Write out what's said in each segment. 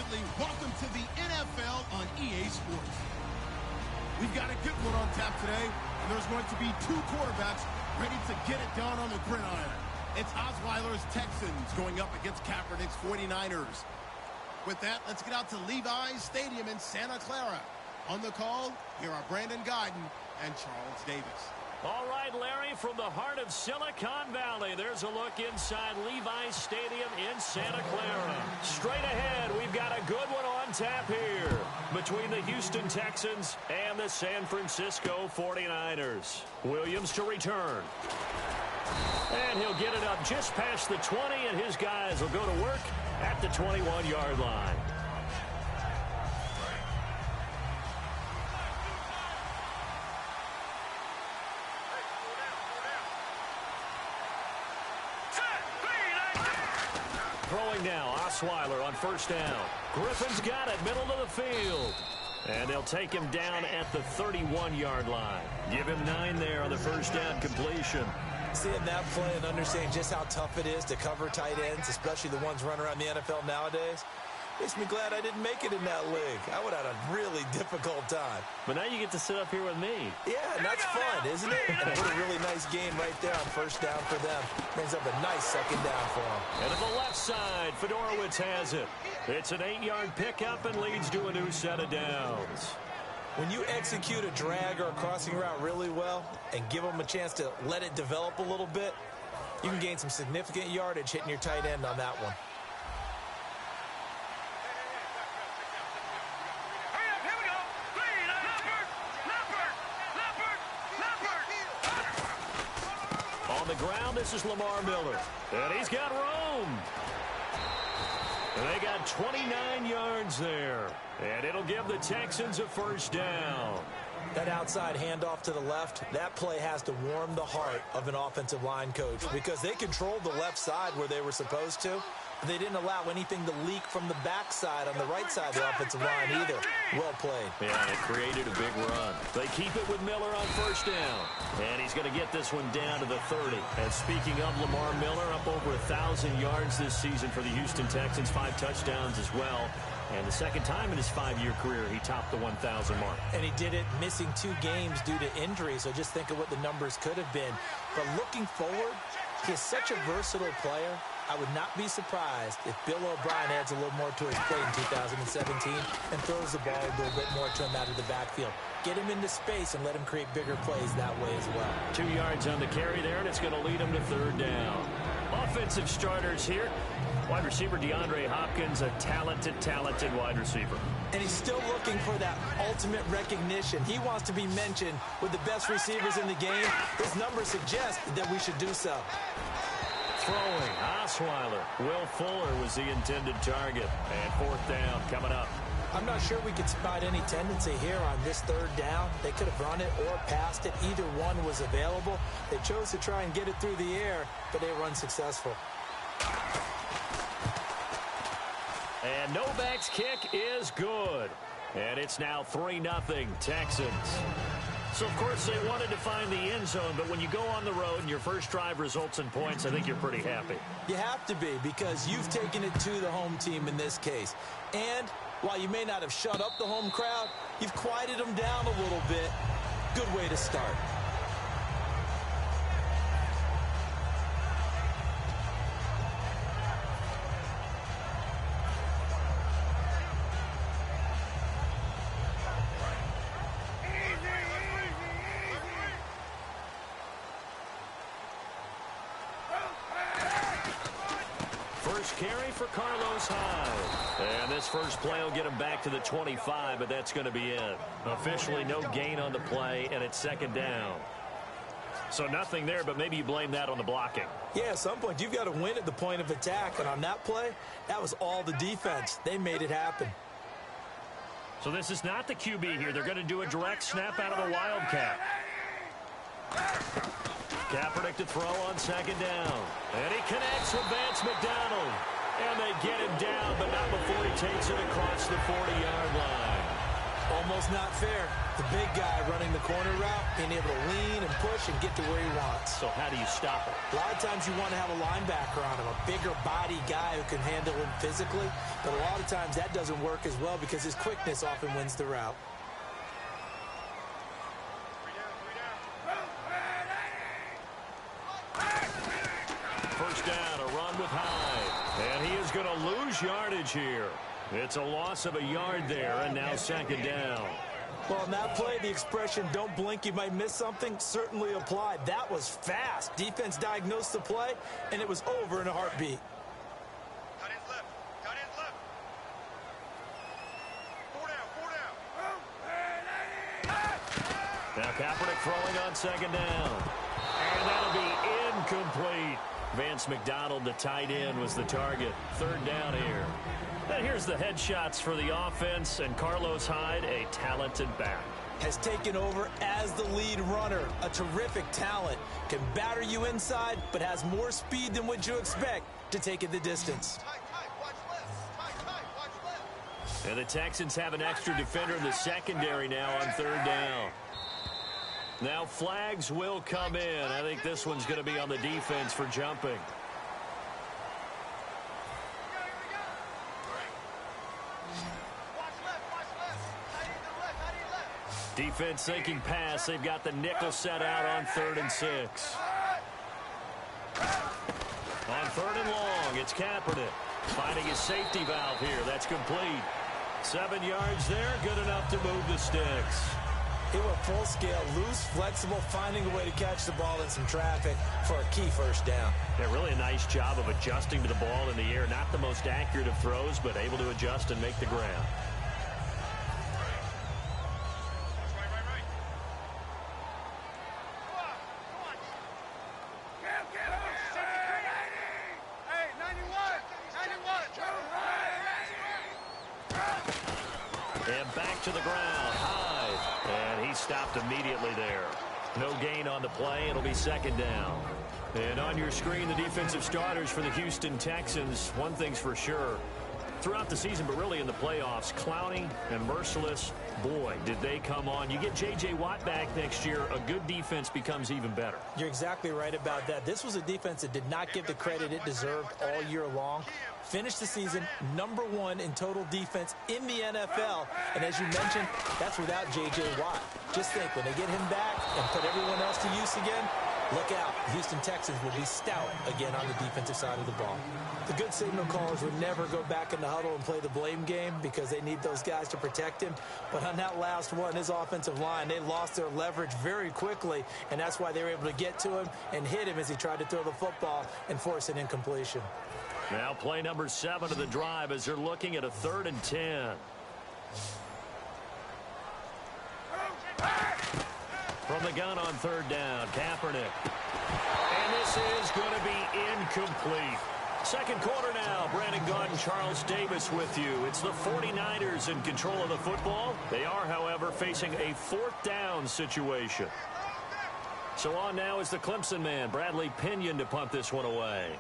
family, welcome to the NFL on EA Sports. We've got a good one on tap today, and there's going to be two quarterbacks ready to get it done on the gridiron. It's Osweiler's Texans going up against Kaepernick's 49ers. With that, let's get out to Levi's Stadium in Santa Clara. On the call, here are Brandon Guyton and Charles Davis. All right, Larry, from the heart of Silicon Valley, there's a look inside Levi's Stadium in Santa Clara. Straight ahead, we've got a good one on tap here between the Houston Texans and the San Francisco 49ers. Williams to return. And he'll get it up just past the 20, and his guys will go to work at the 21-yard line. Throwing now, Osweiler on first down. Griffin's got it, middle of the field. And they'll take him down at the 31-yard line. Give him 9 there on the first down completion. Seeing that play and understanding just how tough it is to cover tight ends, especially the ones running around the NFL nowadays, makes me glad I didn't make it in that league. I would have had a really difficult time. But now you get to sit up here with me. Yeah, and that's fun, isn't it? And what a really nice game right there on first down for them. Brings up a nice second down for them. And to the left side, Fedorowicz has it. It's an 8-yard pickup and leads to a new set of downs. When you execute a drag or a crossing route really well and give them a chance to let it develop a little bit, you can gain some significant yardage hitting your tight end on that one. On the ground, this is Lamar Miller. And he's got room. And they got 29 yards there. And it'll give the Texans a first down. That outside handoff to the left, that play has to warm the heart of an offensive line coach because they controlled the left side where they were supposed to. But they didn't allow anything to leak from the backside on the right side of the offensive line either. Well played. Yeah, and it created a big run. They keep it with Miller on first down. And he's going to get this one down to the 30. And speaking of Lamar Miller, up over 1,000 yards this season for the Houston Texans, 5 touchdowns as well. And the second time in his 5-year career, he topped the 1,000 mark. And he did it missing 2 games due to injury, so just think of what the numbers could have been. But looking forward, he's such a versatile player. I would not be surprised if Bill O'Brien adds a little more to his plate in 2017 and throws the ball a little bit more to him out of the backfield. Get him into space and let him create bigger plays that way as well. 2 yards on the carry there, and it's going to lead him to third down. Offensive starters here. Wide receiver DeAndre Hopkins, a talented wide receiver. And he's still looking for that ultimate recognition. He wants to be mentioned with the best receivers in the game. His numbers suggest that we should do so. Throwing, Osweiler. Will Fuller was the intended target. And fourth down coming up. I'm not sure we could spot any tendency here on this third down. They could have run it or passed it. Either one was available. They chose to try and get it through the air, but they were unsuccessful. And Novak's kick is good. And it's now 3-0 Texans. So, of course, they wanted to find the end zone, but when you go on the road and your first drive results in points, I think you're pretty happy. You have to be because you've taken it to the home team in this case. And while you may not have shut up the home crowd, you've quieted them down a little bit. Good way to start. Carry for Carlos Hyde. And this first play will get him back to the 25, but that's going to be it. Officially no gain on the play, and it's second down. So nothing there, but maybe you blame that on the blocking. Yeah, at some point you've got to win at the point of attack, and on that play, that was all the defense. They made it happen. So this is not the QB here. They're going to do a direct snap out of the Wildcat. Kaepernick to throw on second down. And he connects with Vance McDonald. And they get him down, but not before he takes it across the 40-yard line. Almost not fair. The big guy running the corner route, being able to lean and push and get to where he wants. So how do you stop it? A lot of times you want to have a linebacker on him, a bigger body guy who can handle him physically. But a lot of times that doesn't work as well because his quickness often wins the route. First down, a run with Hyde. And he is going to lose yardage here. It's a loss of a yard there, and now second down. Well, in that play, the expression, don't blink, you might miss something, certainly applied. That was fast. Defense diagnosed the play, and it was over in a heartbeat. Cut in left. Cut in left. 4 down. 4 down. Now Kaepernick throwing on second down. And that'll be incomplete. Vance McDonald, the tight end, was the target. Third down here. And here's the headshots for the offense, and Carlos Hyde, a talented back. Has taken over as the lead runner. A terrific talent. Can batter you inside, but has more speed than what you expect to take it the distance. Tight, watch left. Tight, watch left. And the Texans have an extra defender in the secondary now on third down. Now flags will come in. I think this one's going to be on the defense for jumping. Defense thinking pass. They've got the nickel set out on 3rd and 6. On 3rd and long, it's Kaepernick finding his safety valve here. That's complete. 7 yards there, good enough to move the sticks. He went full scale, loose, flexible, finding a way to catch the ball in some traffic for a key first down. Yeah, really a nice job of adjusting to the ball in the air. Not the most accurate of throws, but able to adjust and make the grab. And back to the ground, Hyde. And he stopped immediately there. No gain on the play. It'll be second down. And on your screen, the defensive starters for the Houston Texans. One thing's for sure. Throughout the season, but really in the playoffs, Clowney and Merciless, boy, did they come on. You get J.J. Watt back next year, a good defense becomes even better. You're exactly right about that. This was a defense that did not give the credit it deserved all year long. Finished the season #1 in total defense in the NFL. And as you mentioned, that's without J.J. Watt. Just think, when they get him back and put everyone else to use again, look out. The Houston Texans will be stout again on the defensive side of the ball. The good signal callers would never go back in the huddle and play the blame game because they need those guys to protect him. But on that last one, his offensive line, they lost their leverage very quickly, and that's why they were able to get to him and hit him as he tried to throw the football and force an incompletion. Now play number 7 of the drive as they're looking at a 3rd and 10. From the gun on 3rd down, Kaepernick. And this is going to be incomplete. Second quarter now. Brandon Gaudin, Charles Davis with you. It's the 49ers in control of the football. They are, however, facing a 4th down situation. So on now is the Clemson man, Bradley Pinion, to punt this one away.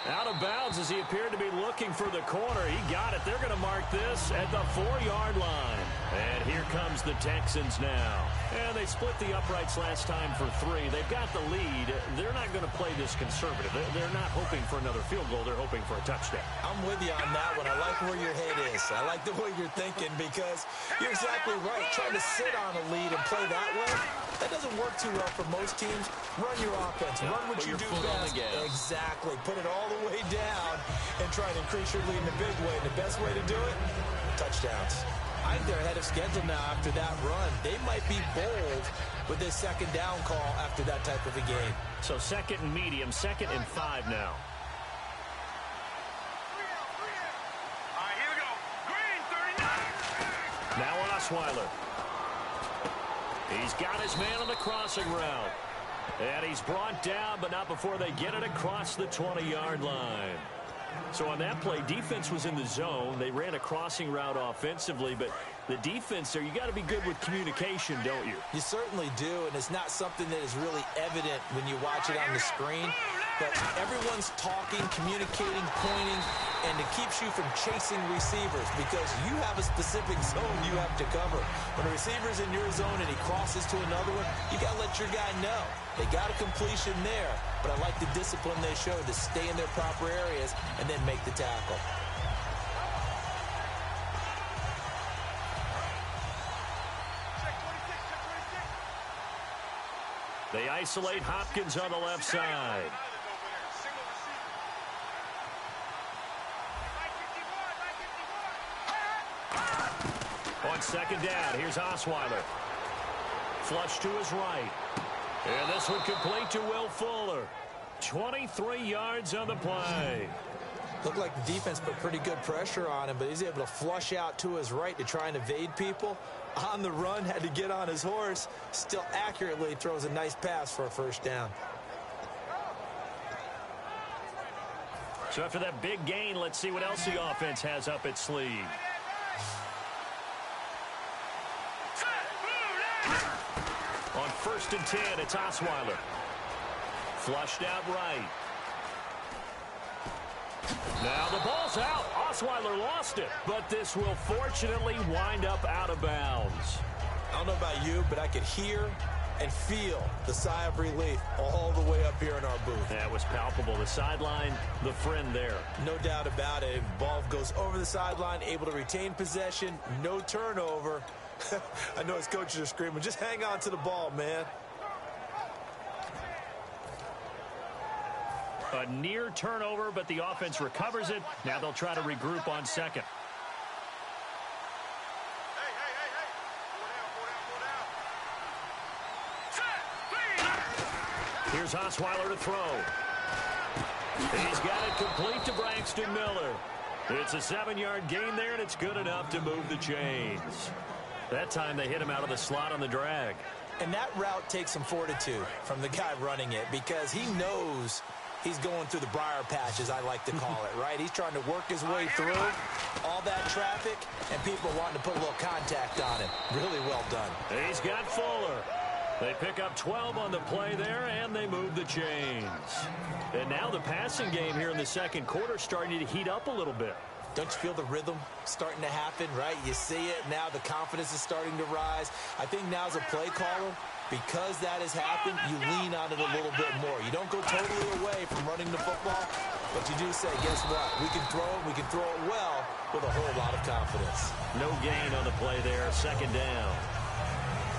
Out of bounds as he appeared to be looking for the corner. He got it. They're going to mark this at the 4-yard line. And here comes the Texans now. And they split the uprights last time for 3. They've got the lead. They're not going to play this conservative. They're not hoping for another field goal. They're hoping for a touchdown. I'm with you on that one. I like where your head is. I like the way you're thinking because you're exactly right. Trying to sit on a lead and play that way, that doesn't work too well for most teams. Run your offense. Run what you do best. Exactly. Put it all the way down and try to increase your lead in a big way. And the best way to do it, touchdowns. I think they're ahead of schedule now after that run. They might be bold with this second down call after that type of a game. So 2nd and medium, 2nd and 5 now. All right, here we go. Green, 39. Now Osweiler. He's got his man on the crossing route. And he's brought down, but not before they get it across the 20-yard line. So on that play, defense was in the zone. They ran a crossing route offensively, but The defense there, you got to be good with communication, don't you? You certainly do, and it's not something that is really evident when you watch it on the screen. But everyone's talking, communicating, pointing, and it keeps you from chasing receivers because you have a specific zone you have to cover. When a receiver's in your zone and he crosses to another one, you got to let your guy know. They got a completion there, but I like the discipline they showed to stay in their proper areas and then make the tackle. They isolate Hopkins on the left side. On second down, here's Osweiler. Flush to his right. And this one complete to Will Fuller. 23 yards on the play. Looked like the defense put pretty good pressure on him, but he's able to flush out to his right to try and evade people. On the run, had to get on his horse. Still accurately throws a nice pass for a first down. So after that big gain, let's see what else the offense has up its sleeve. On 1st and 10, it's Osweiler. Flushed out right. Now the ball's out. Osweiler lost it, but this will fortunately wind up out of bounds. I don't know about you, but I could hear and feel the sigh of relief all the way up here in our booth. That was palpable. The sideline, the friend there. No doubt about it. Ball goes over the sideline, able to retain possession, no turnover. I know his coaches are screaming, just hang on to the ball, man. A near turnover, but the offense recovers it. Now they'll try to regroup on second. Here's Osweiler to throw. He's got it complete to Braxton Miller. It's a 7-yard gain there, and it's good enough to move the chains. That time they hit him out of the slot on the drag. And that route takes some fortitude from the guy running it because he knows he's going through the briar patch, as I like to call it, right? He's trying to work his way through all that traffic, and people wanting to put a little contact on him. Really well done. He's got Fuller. They pick up 12 on the play there, and they move the chains. And now the passing game here in the second quarter starting to heat up a little bit. Don't you feel the rhythm starting to happen, right? You see it now. The confidence is starting to rise. I think now as a play caller, because that has happened, you lean on it a little bit more. You don't go totally away from running the football, but you do say, guess what? We can throw it. We can throw it well with a whole lot of confidence. No gain on the play there. Second down.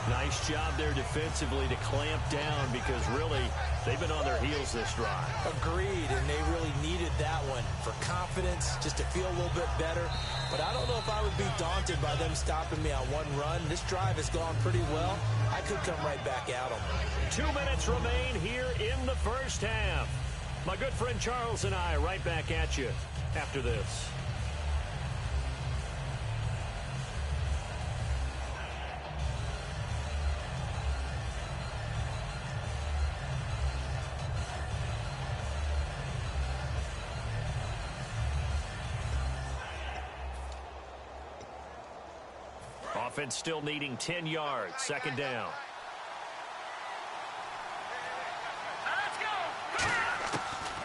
Nice job there defensively to clamp down because really they've been on their heels this drive. Agreed, and they really needed that one for confidence, just to feel a little bit better. But I don't know if I would be daunted by them stopping me on one run. This drive has gone pretty well. I could come right back at them. 2 minutes remain here in the first half. My good friend Charles and I right back at you after this. Offense still needing 10 yards. Second down.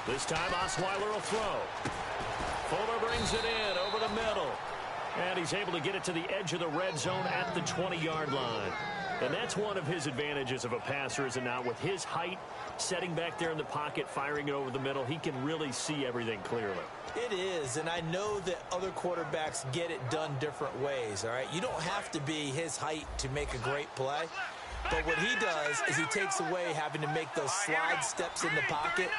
This time Osweiler will throw. Fuller brings it in over the middle. And he's able to get it to the edge of the red zone at the 20-yard line. And that's one of his advantages of a passer, is it not? With his height, setting back there in the pocket, firing it over the middle, he can really see everything clearly. It is, and I know that other quarterbacks get it done different ways, all right? You don't have to be his height to make a great play. But what he does is he takes away having to make those slide steps in the pocket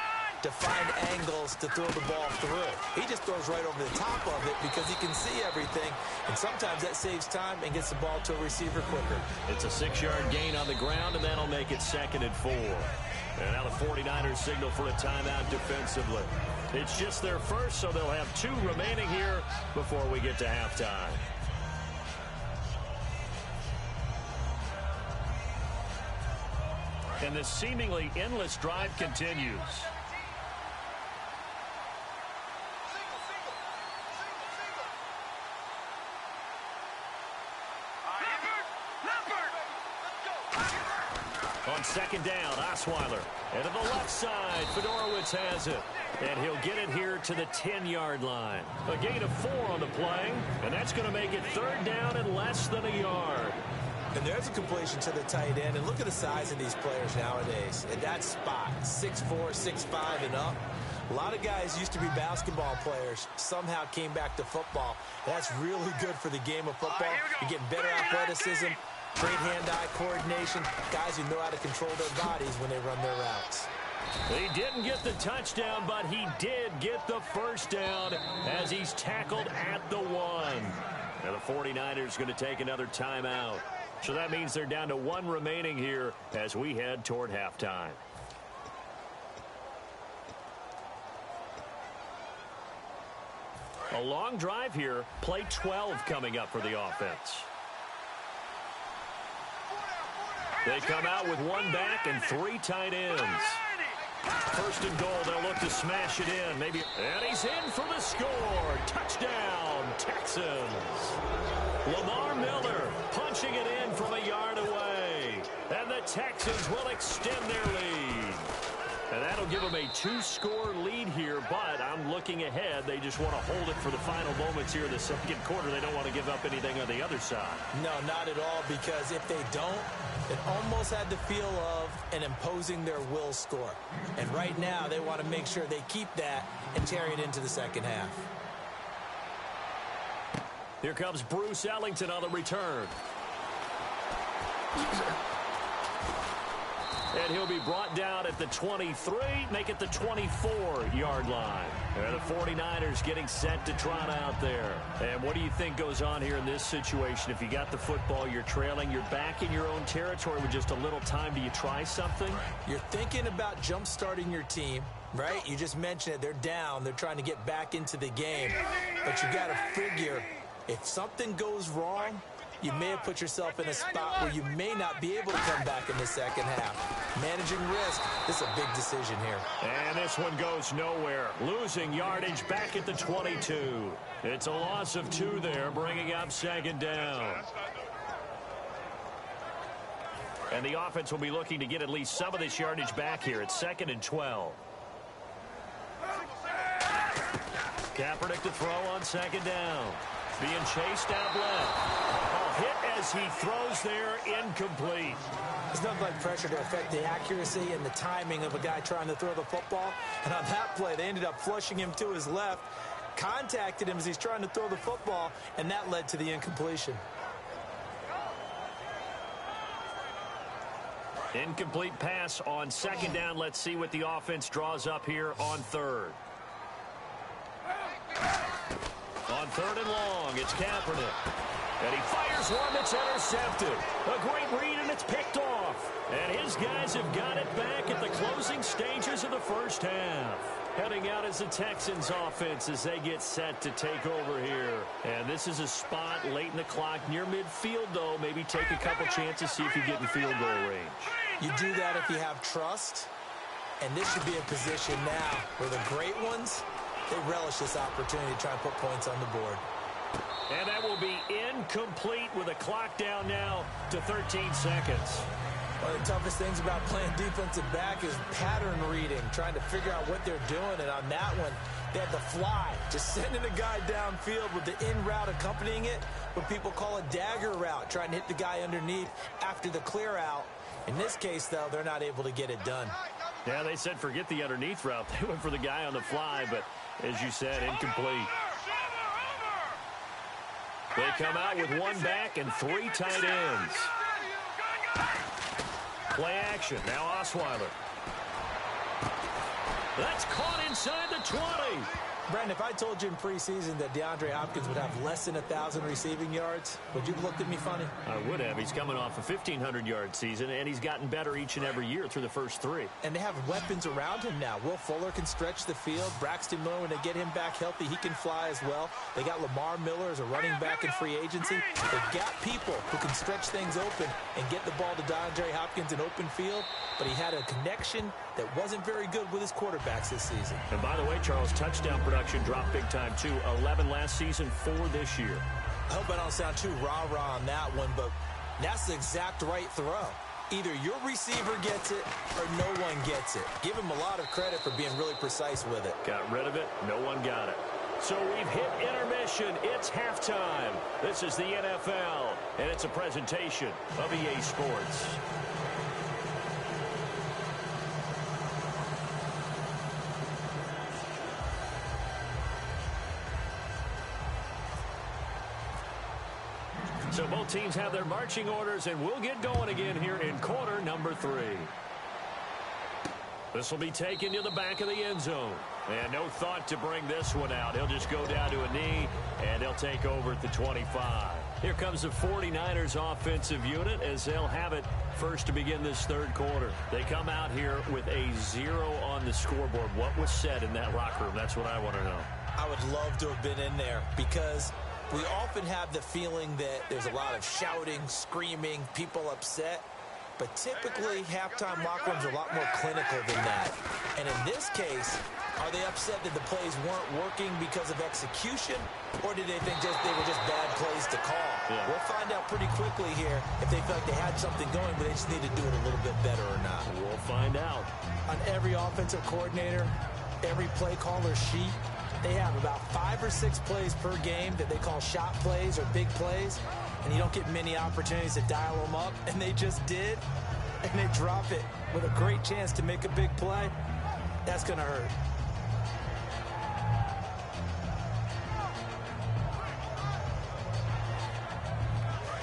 to find angles to throw the ball through. He just throws right over the top of it because he can see everything, and sometimes that saves time and gets the ball to a receiver quicker. It's a 6-yard gain on the ground, and that'll make it 2nd and 4. And now the 49ers signal for a timeout defensively. It's just their first, so they'll have 2 remaining here before we get to halftime. And this seemingly endless drive continues. On second down, Osweiler. And to the left side, Fedorowicz has it. And he'll get it here to the 10-yard line. A gain of 4 on the play, and that's going to make it third down and less than a yard. And there's a completion to the tight end. And look at the size of these players nowadays. At that spot, 6'4", 6'5", and up. A lot of guys used to be basketball players, somehow came back to football. That's really good for the game of football. You're getting better athleticism, great hand-eye coordination, guys who know how to control their bodies when they run their routes. He didn't get the touchdown, but he did get the first down as he's tackled at the 1. And the 49ers going to take another timeout. So that means they're down to 1 remaining here as we head toward halftime. A long drive here. Play 12 coming up for the offense. They come out with 1 back and 3 tight ends. First and goal, they'll look to smash it in. Maybe, and he's in for the score. Touchdown, Texans. Lamar Miller punching it in from a yard away. And the Texans will extend their lead. And that'll give them a 2-score lead here, but I'm looking ahead. They just want to hold it for the final moments here in the second quarter. They don't want to give up anything on the other side. No, not at all, because if they don't, it almost had the feel of an imposing their will score. And right now, they want to make sure they keep that and carry it into the second half. Here comes Bruce Ellington on the return. And he'll be brought down at the 23, make it the 24-yard line. And the 49ers getting set to trot out there. And what do you think goes on here in this situation? If you got the football, you're trailing, you're back in your own territory with just a little time. Do you try something? You're thinking about jump-starting your team, right? You just mentioned it. They're down. They're trying to get back into the game. But you got to figure, if something goes wrong, you may have put yourself in a spot where you may not be able to come back in the second half. Managing risk, this is a big decision here. And this one goes nowhere. Losing yardage back at the 22. It's a loss of 2 there, bringing up second down. And the offense will be looking to get at least some of this yardage back here. It's 2nd and 12. Kaepernick to throw on second down. Being chased out left. Hit as he throws there, incomplete. There's nothing like pressure to affect the accuracy and the timing of a guy trying to throw the football. And on that play, they ended up flushing him to his left, contacted him as he's trying to throw the football, and that led to the incompletion. Incomplete pass on second down. Let's see what the offense draws up here on third. On 3rd and long, it's Kaepernick. And he fires one that's intercepted. A great read, and it's picked off. And his guys have got it back at the closing stages of the first half. Heading out as the Texans offense as they get set to take over here. And this is a spot late in the clock near midfield, though. Maybe take a couple chances, see if you get in field goal range. You do that if you have trust. And this should be a position now where the great ones, they relish this opportunity to try and put points on the board. And that will be incomplete with a clock down now to 13 seconds. One of the toughest things about playing defensive back is pattern reading, trying to figure out what they're doing. And on that one, they had the fly, just sending a guy downfield with the in route accompanying it, what people call a dagger route, trying to hit the guy underneath after the clear out. In this case, though, they're not able to get it done. Yeah, they said forget the underneath route. They went for the guy on the fly, but as you said, incomplete. They come out with 1 back and 3 tight ends. Play action. Now Osweiler. That's caught inside the 20. Brandon, if I told you in preseason that DeAndre Hopkins would have less than 1,000 receiving yards, would you have looked at me funny? I would have. He's coming off a 1,500-yard season, and he's gotten better each and every year through the first 3. And they have weapons around him now. Will Fuller can stretch the field. Braxton Miller, when they get him back healthy, he can fly as well. They got Lamar Miller as a running back in free agency. They've got people who can stretch things open and get the ball to DeAndre Hopkins in open field, but he had a connection that wasn't very good with his quarterbacks this season. And by the way, Charles, touchdown production dropped big time too. 11 last season, 4 this year. I hope I don't sound too rah-rah on that one, but that's the exact right throw. Either your receiver gets it or no one gets it. Give him a lot of credit for being really precise with it. Got rid of it. No one got it. So we've hit intermission. It's halftime. This is the NFL, and it's a presentation of EA Sports. So both teams have their marching orders, and we'll get going again here in quarter number 3. This will be taken to the back of the end zone. And no thought to bring this one out. He'll just go down to a knee, and they'll take over at the 25. Here comes the 49ers offensive unit as they'll have it first to begin this third quarter. They come out here with a 0 on the scoreboard. What was said in that locker room? That's what I want to know. I would love to have been in there because we often have the feeling that there's a lot of shouting, screaming, people upset. But typically, halftime locker rooms are a lot more clinical than that. And in this case, are they upset that the plays weren't working because of execution? Or did they think they were just bad plays to call? Yeah. We'll find out pretty quickly here if they feel like they had something going, but they just need to do it a little bit better or not. We'll find out. On every offensive coordinator, every play caller sheet, they have about 5 or 6 plays per game that they call shot plays or big plays, and you don't get many opportunities to dial them up, and they just did, and they drop it with a great chance to make a big play. That's going to hurt.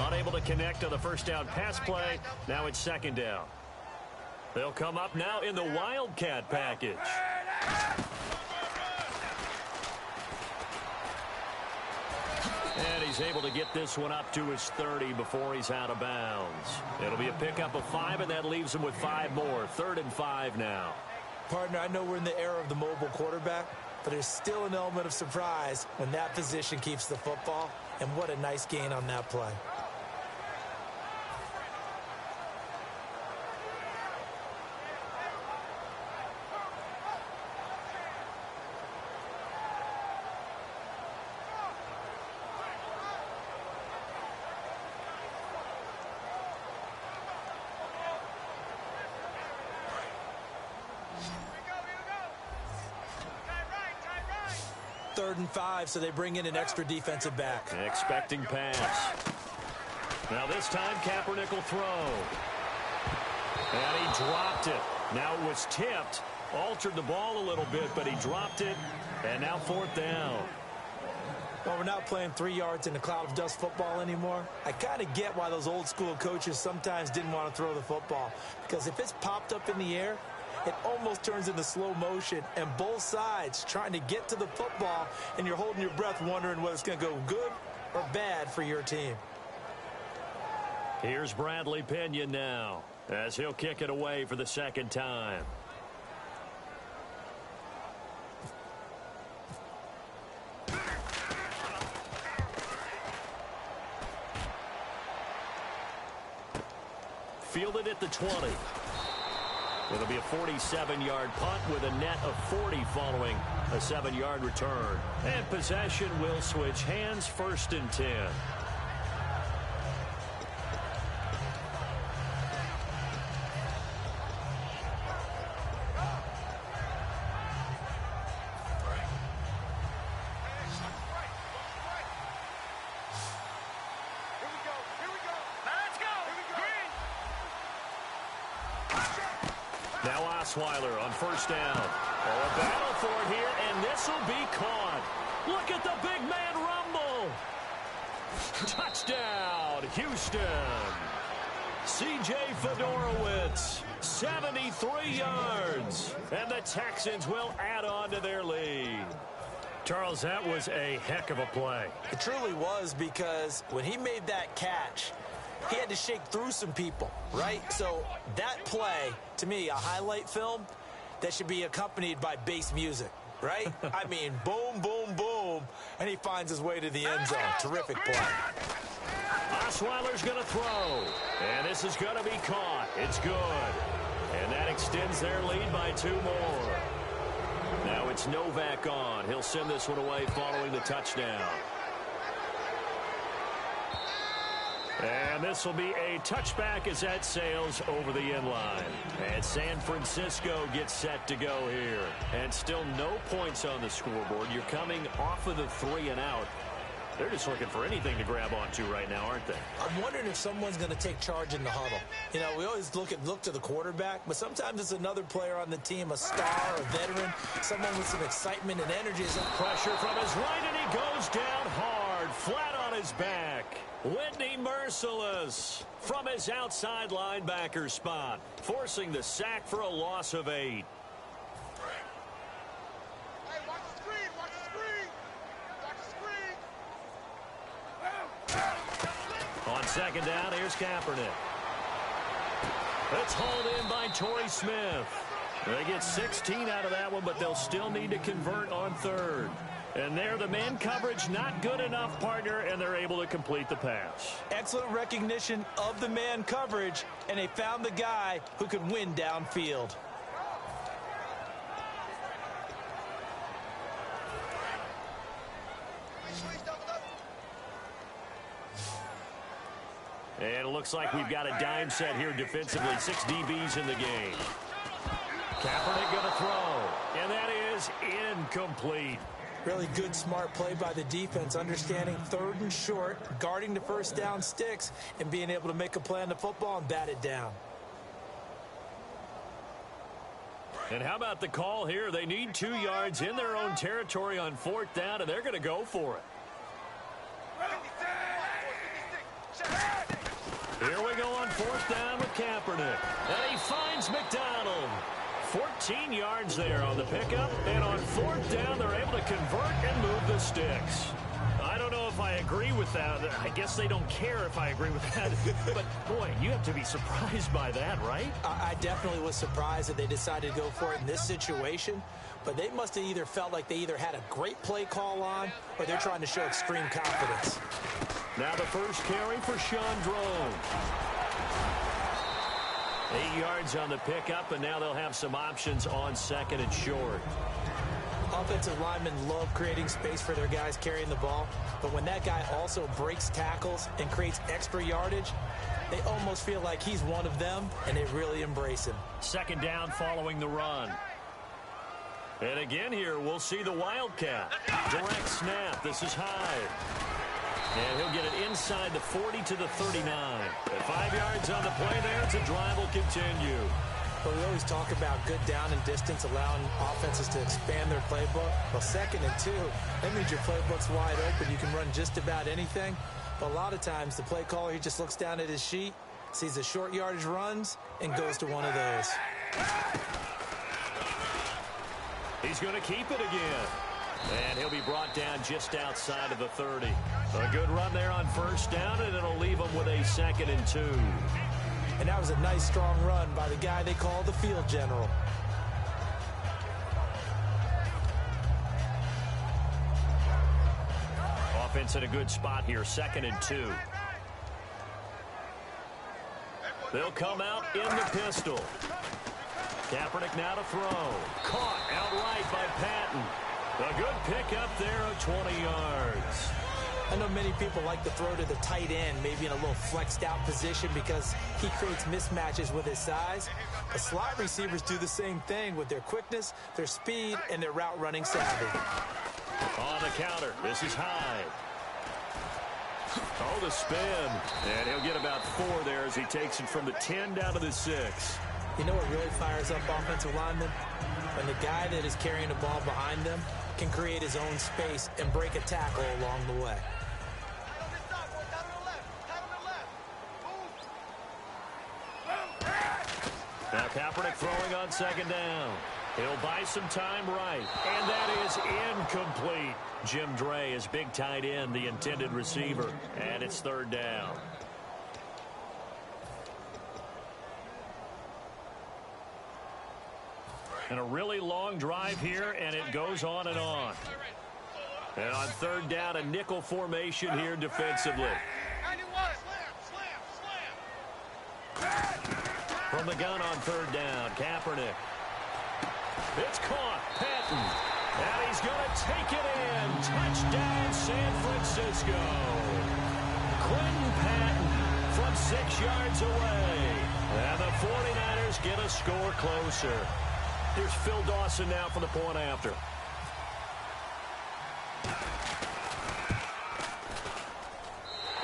Unable to connect on the first down pass play. Now it's second down. They'll come up now in the Wildcat package. And he's able to get this one up to his 30 before he's out of bounds. It'll be a pickup of 5, and that leaves him with 5 more. 3rd and 5 now. Partner, I know we're in the era of the mobile quarterback, but there's still an element of surprise when that position keeps the football, and what a nice gain on that play. Third and 5, so they bring in an extra defensive back. Expecting pass. Now this time Kaepernick will throw. And he dropped it. Now it was tipped. Altered the ball a little bit, but he dropped it. And now 4th down. Well, we're not playing 3 yards in a cloud of dust football anymore. I kind of get why those old school coaches sometimes didn't want to throw the football. Because if it's popped up in the air, it almost turns into slow motion, and both sides trying to get to the football, and you're holding your breath wondering whether it's going to go good or bad for your team. Here's Bradley Pinion now as he'll kick it away for the 2nd time. Fielded at the 20. It'll be a 47-yard punt with a net of 40 following a 7-yard return. And possession will switch hands, 1st and 10. Now Osweiler on 1st down. Oh, a battle for it here, and this will be caught. Look at the big man rumble. Touchdown, Houston. C.J. Fedorowicz, 73 yards. And the Texans will add on to their lead. Charles, that was a heck of a play. It truly was, because when he made that catch, he had to shake through some people, right? So that play, to me, a highlight film that should be accompanied by bass music, right? I mean, boom, boom, boom, and he finds his way to the end zone. Terrific play. Osweiler's going to throw, and this is going to be caught. It's good, and that extends their lead by 2 more. Now it's Novak on. He'll send this one away following the touchdown. And this will be a touchback as that sails over the inline. And San Francisco gets set to go here. And still no points on the scoreboard. You're coming off of the 3 and out. They're just looking for anything to grab onto right now, aren't they? I'm wondering if someone's going to take charge in the huddle. You know, we always look to the quarterback, but sometimes it's another player on the team, a star, a veteran, someone with some excitement and energy. Pressure from his right, and he goes down hard, flat on his back. Whitney Merciless from his outside linebacker spot, forcing the sack for a loss of 8. On second down, here's Kaepernick. It's hauled in by Torrey Smith. They get 16 out of that one, but they'll still need to convert on third. And there, the man coverage not good enough, partner, and they're able to complete the pass. Excellent recognition of the man coverage, and they found the guy who could win downfield. And it looks like we've got a dime set here defensively. 6 DBs in the game. Kaepernick going to throw. And that is incomplete. Really good, smart play by the defense, understanding third and short, guarding the first down sticks, and being able to make a play on the football and bat it down. And how about the call here? They need 2 yards in their own territory on 4th down, and they're going to go for it. Here we go on 4th down with Kaepernick. And he finds McDonald. 14 yards there on the pickup. And on 4th down, they're able to convert and move the sticks. I don't know if I agree with that. I guess they don't care if I agree with that. But, boy, you have to be surprised by that, right? I definitely was surprised that they decided to go for it in this situation. But they must have either felt like they either had a great play call on or they're trying to show extreme confidence. Now the first carry for Sean Drone. 8 yards on the pickup, and now they'll have some options on 2nd and short. Offensive linemen love creating space for their guys carrying the ball, but when that guy also breaks tackles and creates extra yardage, they almost feel like he's one of them, and they really embrace him. 2nd down following the run. And again here, we'll see the Wildcat. Direct snap. This is Hyde. And he'll get it inside the 40 to the 39. At 5 yards on the play there, the drive will continue. But we always talk about good down and distance, allowing offenses to expand their playbook. Well, 2nd and 2, that means your playbook's wide open. You can run just about anything. But a lot of times, the play caller, he just looks down at his sheet, sees the short yardage runs, and goes to one of those. He's going to keep it again. And he'll be brought down just outside of the 30. A good run there on 1st down, and it'll leave him with a 2nd and 2. And that was a nice, strong run by the guy they call the field general. Offense in a good spot here, 2nd and 2. They'll come out in the pistol. Kaepernick now to throw. Caught outright by Patton. A good pickup there of 20 yards. I know many people like to throw to the tight end, maybe in a little flexed out position because he creates mismatches with his size. But slot receivers do the same thing with their quickness, their speed, and their route running savvy. On the counter, this is Hyde. Oh, the spin. And he'll get about 4 there as he takes it from the 10 down to the 6. You know what really fires up offensive linemen? When the guy that is carrying the ball behind them can create his own space and break a tackle along the way. Now Kaepernick throwing on 2nd down. He'll buy some time right. And that is incomplete. Jim Dre is big tight end, the intended receiver. And it's 3rd down. And a really long drive here, and it goes on and on. And on 3rd down, a nickel formation here defensively. From the gun on 3rd down, Kaepernick. It's caught, Patton. And he's going to take it in. Touchdown, San Francisco. Quentin Patton from 6 yards away. And the 49ers get a score closer. Here's Phil Dawson now for the point after.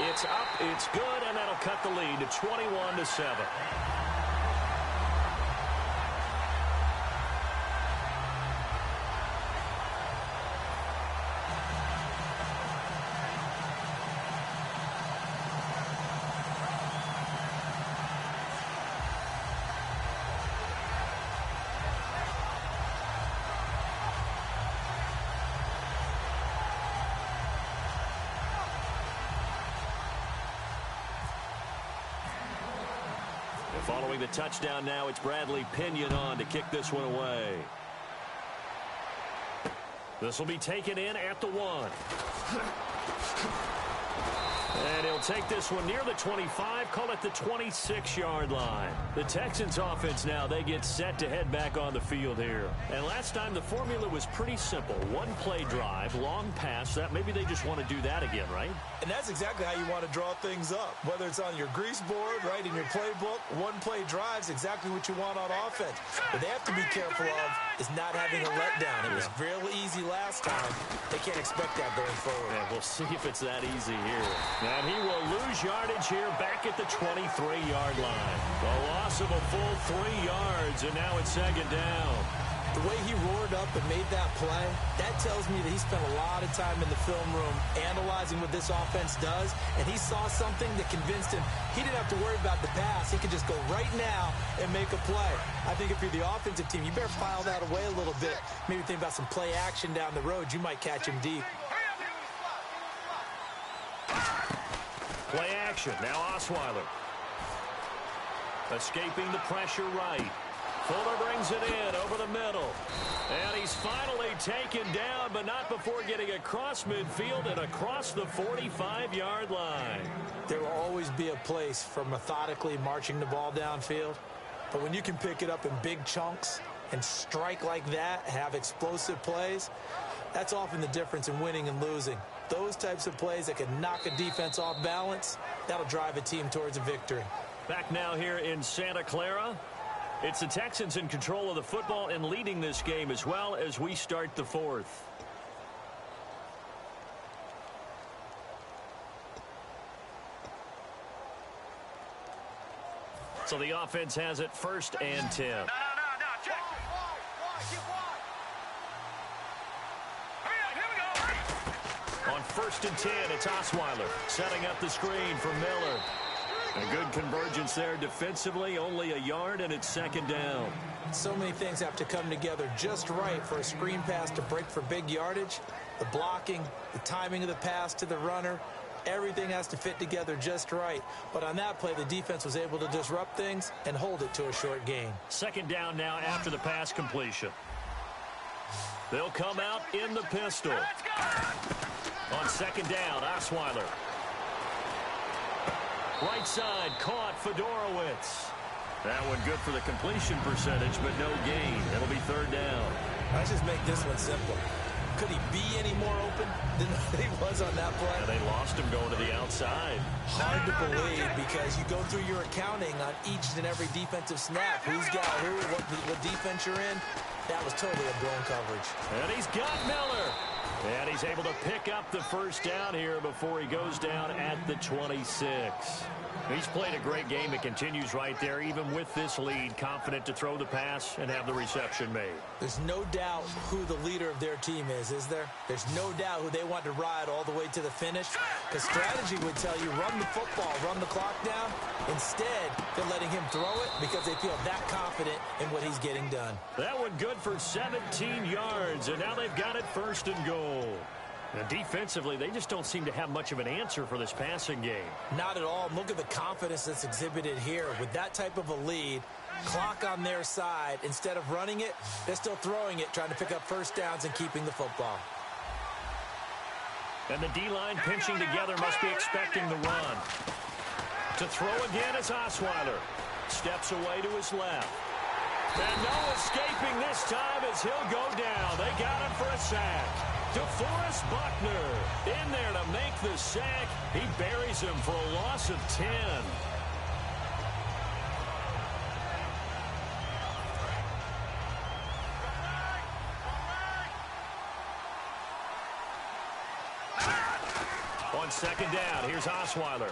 It's up, it's good, and that'll cut the lead to 21-7. Following the touchdown now, it's Bradley Pinion on to kick this one away. This will be taken in at the 1. And he'll take this one near the 25, call it the 26-yard line. The Texans offense now, they get set to head back on the field here. And last time the formula was pretty simple. One play drive, long pass. That maybe they just want to do that again, right? And that's exactly how you want to draw things up. Whether it's on your grease board, right, in your playbook, one play drive is exactly what you want on offense. What they have to be careful of is not having a letdown. It was real easy last time. They can't expect that going forward. And we'll see if it's that easy here. And he will lose yardage here back at the 23-yard line. The loss of a full 3 yards, and now it's second down. The way he roared up and made that play, that tells me that he spent a lot of time in the film room analyzing what this offense does, and he saw something that convinced him he didn't have to worry about the pass. He could just go right now and make a play. I think if you're the offensive team, you better file that away a little bit. Maybe think about some play action down the road. You might catch him deep. Play action. Now Osweiler. Escaping the pressure right. Fuller brings it in over the middle. And he's finally taken down, but not before getting across midfield and across the 45-yard line. There will always be a place for methodically marching the ball downfield. But when you can pick it up in big chunks and strike like that, have explosive plays, that's often the difference in winning and losing. Those types of plays that can knock a defense off balance, that'll drive a team towards a victory. Back now here in Santa Clara. It's the Texans in control of the football and leading this game as well as we start the 4th. So the offense has it 1st and 10. No, check. Here we go. On 1st and 10, it's Osweiler setting up the screen for Miller. A good convergence there defensively, only a yard, and it's second down. So many things have to come together just right for a screen pass to break for big yardage. The blocking, the timing of the pass to the runner, everything has to fit together just right. But on that play, the defense was able to disrupt things and hold it to a short gain. Second down now after the pass completion. They'll come out in the pistol. On second down, Osweiler. Right side, caught Fedorowicz. That one good for the completion percentage, but no gain. It'll be third down. Let's just make this one simple. Could he be any more open than he was on that play? And they lost him going to the outside. Hard to believe because you go through your accounting on each and every defensive snap. Who's got who, what defense you're in. That was totally a blown coverage. And he's got Miller. And he's able to pick up the first down here before he goes down at the 26. He's played a great game. It continues right there, even with this lead, confident to throw the pass and have the reception made. There's no doubt who the leader of their team is there? There's no doubt who they want to ride all the way to the finish. Because strategy would tell you, run the football, run the clock down. Instead, they're letting him throw it because they feel that confident in what he's getting done. That one good for 17 yards, and now they've got it 1st and goal. And defensively, they just don't seem to have much of an answer for this passing game. Not at all. Look at the confidence that's exhibited here. With that type of a lead, clock on their side, instead of running it, they're still throwing it, trying to pick up first downs and keeping the football. And the D-line pinching together must be expecting the run. To throw again is Osweiler. Steps away to his left. And no escaping this time as he'll go down. They got him for a sack. DeForest Buckner in there to make the sack. He buries him for a loss of 10. On second down, here's Osweiler.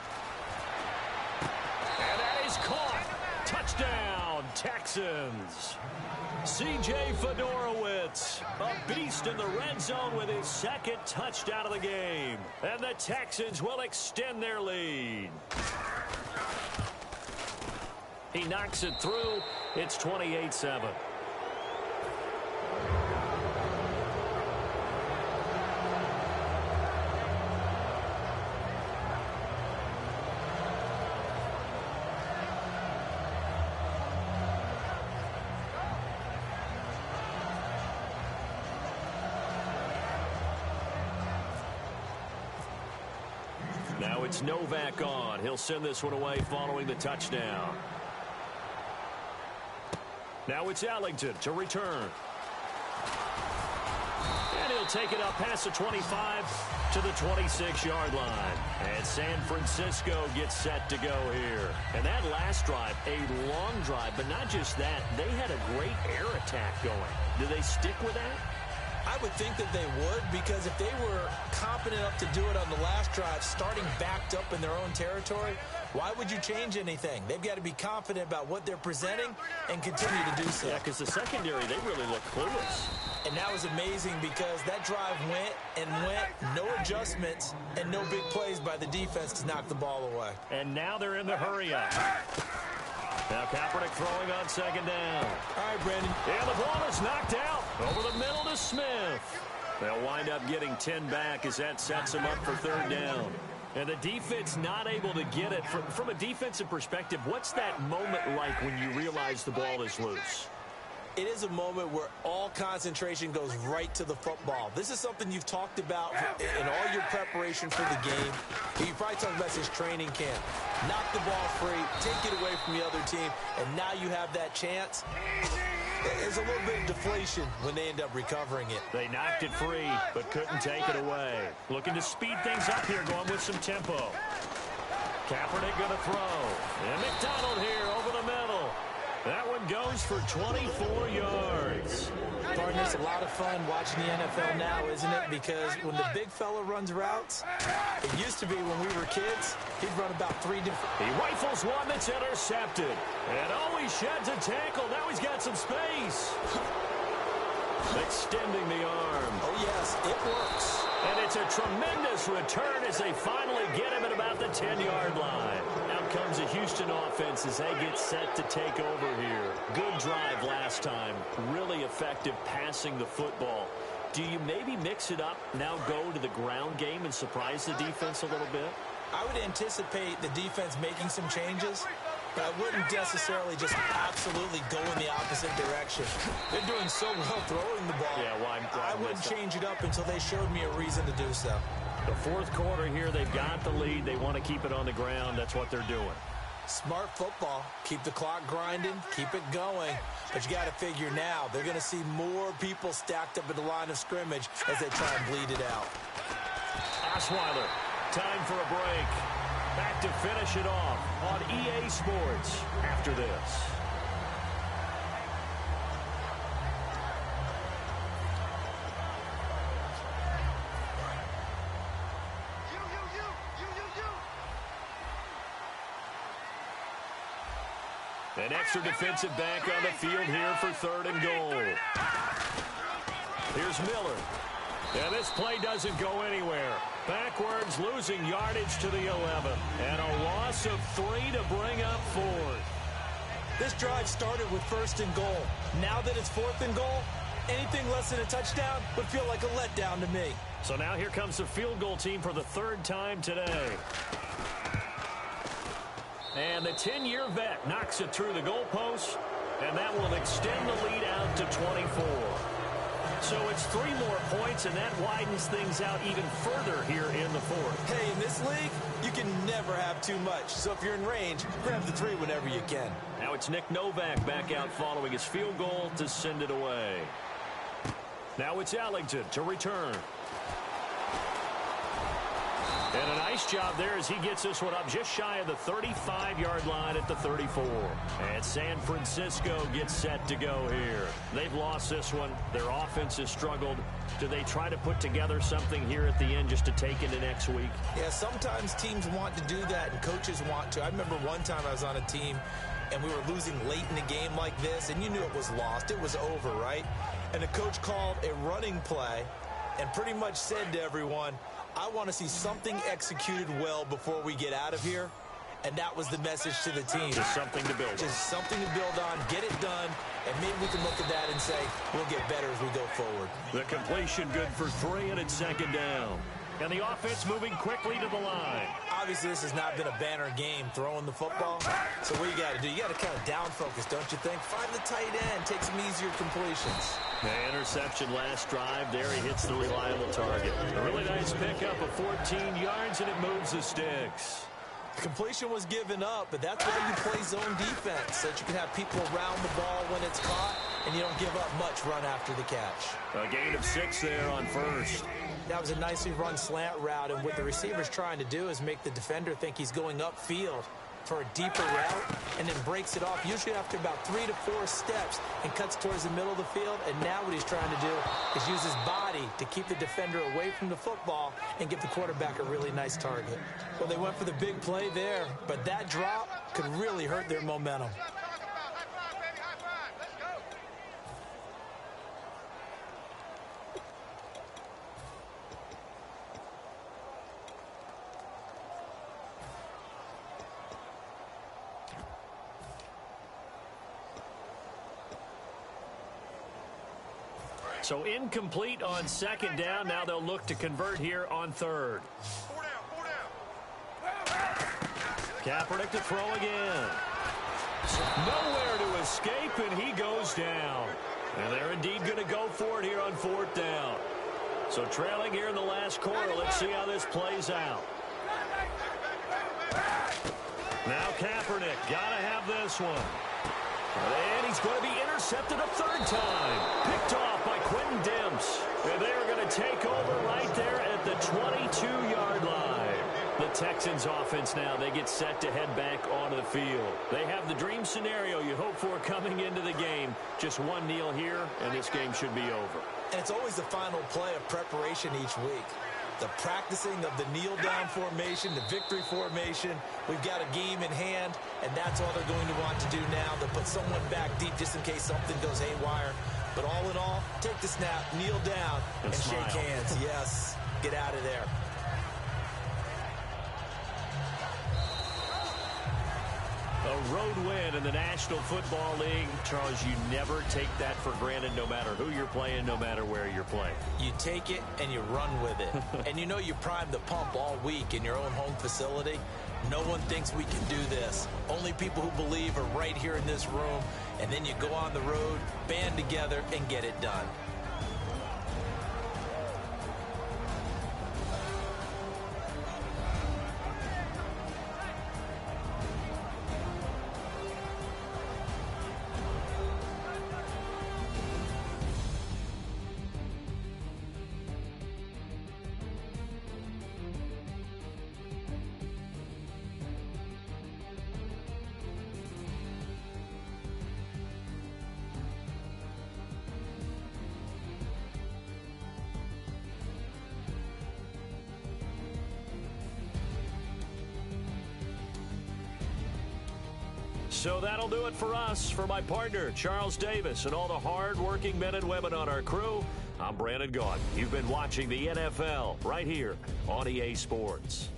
And that is caught. Touchdown, Texans. C.J. Fedorowicz, a beast in the red zone with his second touchdown of the game. And the Texans will extend their lead. He knocks it through. It's 28-7. Now it's Novak on. He'll send this one away following the touchdown. Now it's Ellington to return. And he'll take it up past the 25 to the 26-yard line. And San Francisco gets set to go here. And that last drive, a long drive, but not just that. They had a great air attack going. Do they stick with that? I would think that they would, because if they were competent enough to do it on the last drive, starting backed up in their own territory, why would you change anything? They've got to be confident about what they're presenting and continue to do so. Yeah, because the secondary, they really look clueless. And that was amazing because that drive went and went, no adjustments, and no big plays by the defense to knock the ball away. And now they're in the hurry-up. Now Kaepernick throwing on second down. All right, Brandon. And the ball is knocked out over the middle to Smith. They'll wind up getting 10 back as that sets them up for third down. And the defense not able to get it. From a defensive perspective, what's that moment like when you realize the ball is loose? It is a moment where all concentration goes right to the football. This is something you've talked about in all your preparation for the game. You probably talked about since training camp. Knock the ball free, take it away from the other team, and now you have that chance. There's a little bit of deflation when they end up recovering it. They knocked it free, but couldn't take it away. Looking to speed things up here, going with some tempo. Kaepernick going to throw. And McDonald here over the middle. That one goes for 24 yards. Partner, it's a lot of fun watching the NFL now, isn't it? Because when the big fella runs routes, it used to be when we were kids, he'd run about 3 different. He rifles one that's intercepted. And he sheds a tackle. Now he's got some space. Extending the arm. Oh, yes, it works. And it's a tremendous return as they finally get him at about the 10-yard line. Out comes the Houston offense as they get set to take over here. Good drive last time. Really effective passing the football. Do you maybe mix it up, now go to the ground game and surprise the defense a little bit? I would anticipate the defense making some changes, but I wouldn't necessarily just absolutely go in the opposite direction. They're doing so well throwing the ball. Yeah, why I wouldn't change it up until they showed me a reason to do so. The fourth quarter here, they've got the lead. They want to keep it on the ground. That's what they're doing. Smart football. Keep the clock grinding. Keep it going. But you got to figure now, they're going to see more people stacked up at the line of scrimmage as they try and bleed it out. Osweiler, time for a break. Back to finish it off on EA Sports after this. An extra defensive back on the field here for third and goal. Here's Miller. And this play doesn't go anywhere. Backwards, losing yardage to the 11. And a loss of 3 to bring up fourth. This drive started with first and goal. Now that it's fourth and goal, anything less than a touchdown would feel like a letdown to me. So now here comes the field goal team for the third time today. And the 10-year vet knocks it through the goalpost, and that will extend the lead out to 24. So it's 3 more points, and that widens things out even further here in the fourth. Hey, in this league, you can never have too much. So if you're in range, grab the 3 whenever you can. Now it's Nick Novak back out following his field goal to send it away. Now it's Ellington to return. And a nice job there as he gets this one up just shy of the 35-yard line at the 34. And San Francisco gets set to go here. They've lost this one. Their offense has struggled. Do they try to put together something here at the end just to take into next week? Yeah, sometimes teams want to do that and coaches want to. I remember one time I was on a team and we were losing late in a game like this, and you knew it was lost. It was over, right? And the coach called a running play and pretty much said to everyone, I want to see something executed well before we get out of here. And that was the message to the team. Just something to build on. Just something to build on, get it done, and maybe we can look at that and say, we'll get better as we go forward. The completion good for 3, and it's second down. And the offense moving quickly to the line. Obviously, this has not been a banner game throwing the football. So what you got to do, you got to kind of down focus, don't you think? Find the tight end, take some easier completions. The interception last drive. There he hits the reliable target. A really nice pickup of 14 yards, and it moves the sticks. The completion was given up, but that's why you play zone defense, so that you can have people around the ball when it's caught, and you don't give up much run after the catch. A gain of 6 there on first. That was a nicely run slant route, and what the receiver's trying to do is make the defender think he's going upfield for a deeper route, and then breaks it off, usually after about 3 to 4 steps, and cuts towards the middle of the field. And now what he's trying to do is use his body to keep the defender away from the football and give the quarterback a really nice target. Well, they went for the big play there, but that drop could really hurt their momentum. So incomplete on second down. Now they'll look to convert here on third. 4 down. Kaepernick to throw again. Nowhere to escape, and he goes down. And they're indeed going to go for it here on 4th down. So trailing here in the last quarter. Let's see how this plays out. Now Kaepernick, got to have this one. And he's going to be intercepted a 3rd time. Picked off by Quentin Dimps. And they're going to take over right there at the 22-yard line. The Texans offense now, they get set to head back onto the field. They have the dream scenario you hope for coming into the game. Just one kneel here, and this game should be over. And it's always the final play of preparation each week. The practicing of the kneel-down formation, the victory formation. We've got a game in hand, and that's all they're going to want to do now. They'll put someone back deep just in case something goes haywire. But all in all, take the snap, kneel down, and shake hands. Yes, get out of there. A road win in the National Football League. Charles, you never take that for granted no matter who you're playing, no matter where you're playing. You take it and you run with it. And you know you primed the pump all week in your own home facility. No one thinks we can do this. Only people who believe are right here in this room. And then you go on the road, band together, and get it done. So that'll do it for us. For my partner, Charles Davis, and all the hard-working men and women on our crew, I'm Brandon Gaudin. You've been watching the NFL right here on EA Sports.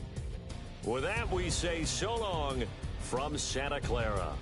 With that, we say so long from Santa Clara.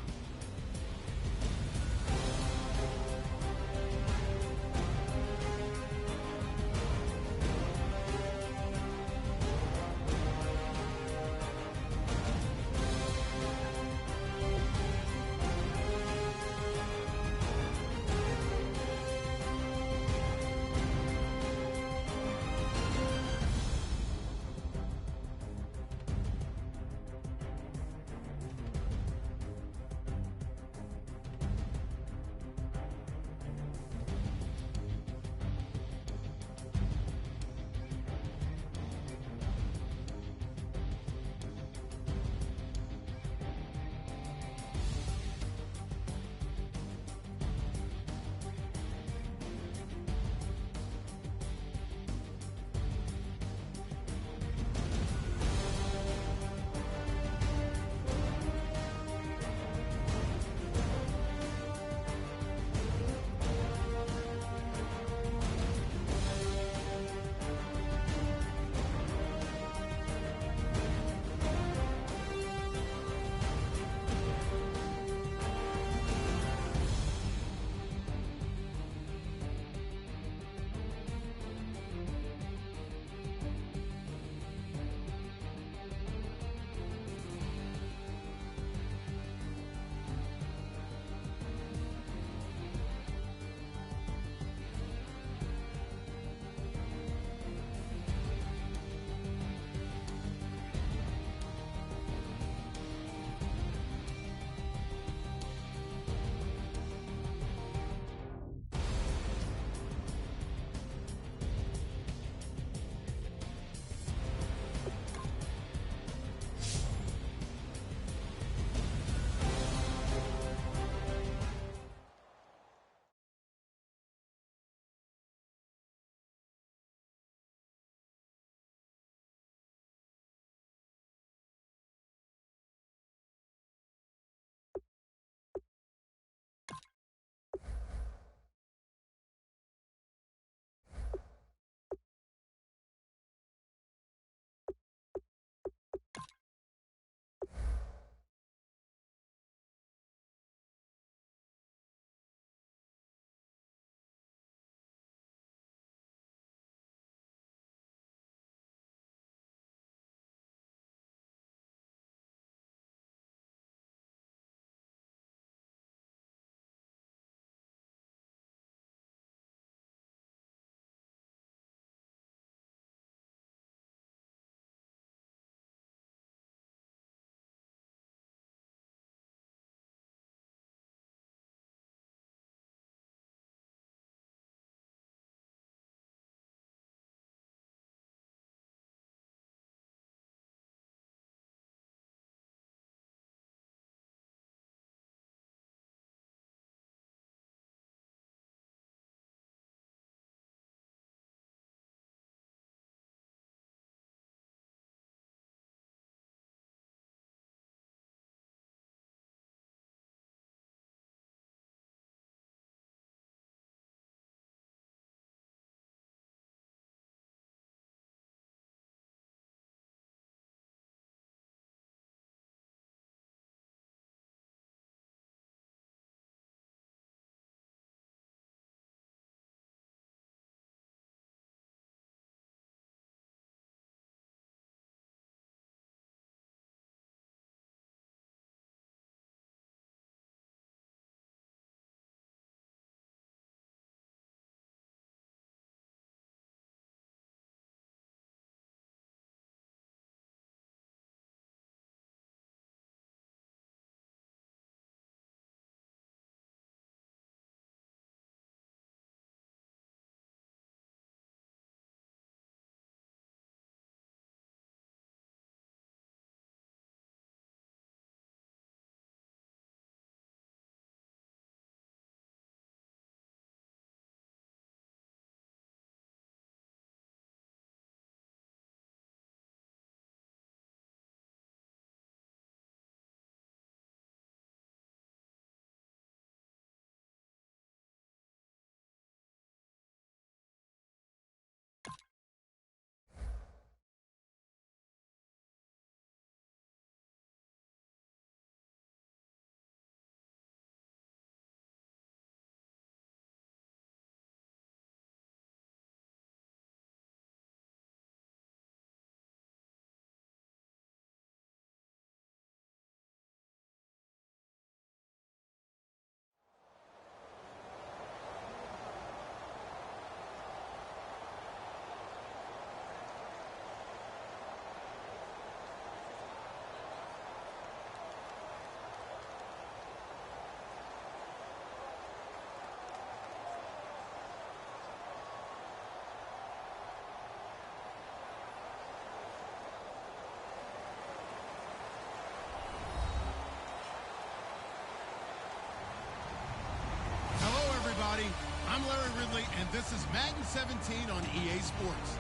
Lively, and this is Madden 17 on EA Sports.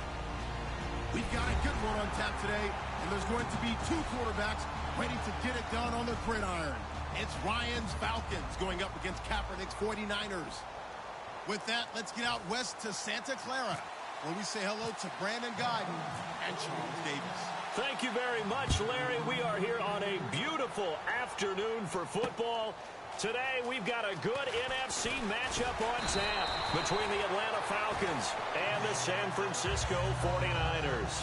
We've got a good one on tap today, and there's going to be two quarterbacks ready to get it done on the gridiron. It's Ryan's Falcons going up against Kaepernick's 49ers. With that, let's get out west to Santa Clara, where we say hello to Brandon Guyton and Charles Davis. Thank you very much, Larry. We are here on a beautiful afternoon for football. Today, we've got a good NFC matchup on tap between the Atlanta Falcons and the San Francisco 49ers.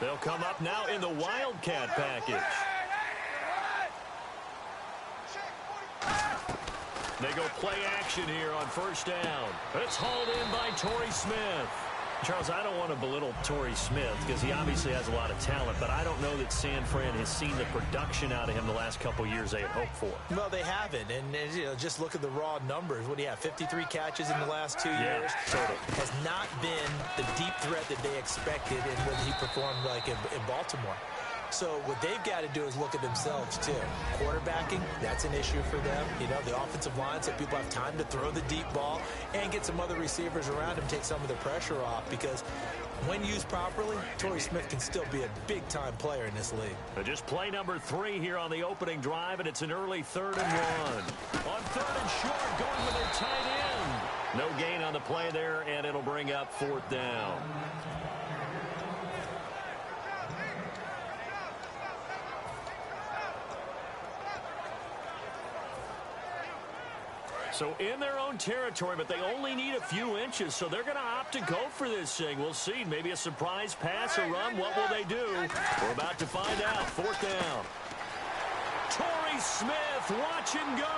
They'll come up now in the Wildcat package. They go play action here on first down. It's hauled in by Torrey Smith. Charles, I don't want to belittle Torrey Smith because he obviously has a lot of talent, but I don't know that San Fran has seen the production out of him the last couple years they had hoped for. Well, they haven't, and you know, just look at the raw numbers. What do you have, 53 catches in the last 2 years? Total. Has not been the deep threat that they expected and what he performed like in Baltimore. So what they've got to do is look at themselves, too. Quarterbacking, that's an issue for them. You know, the offensive line, so people have time to throw the deep ball and get some other receivers around him, take some of the pressure off, because when used properly, Torrey Smith can still be a big-time player in this league. Just play number 3 here on the opening drive, and it's an early 3rd and 1. On 3rd and short, going with their tight end. No gain on the play there, and it'll bring up 4th down. So in their own territory, but they only need a few inches, so they're going to opt to go for this thing. We'll see. Maybe a surprise pass or run. What will they do? We're about to find out. 4th down. Torrey Smith, watch him go.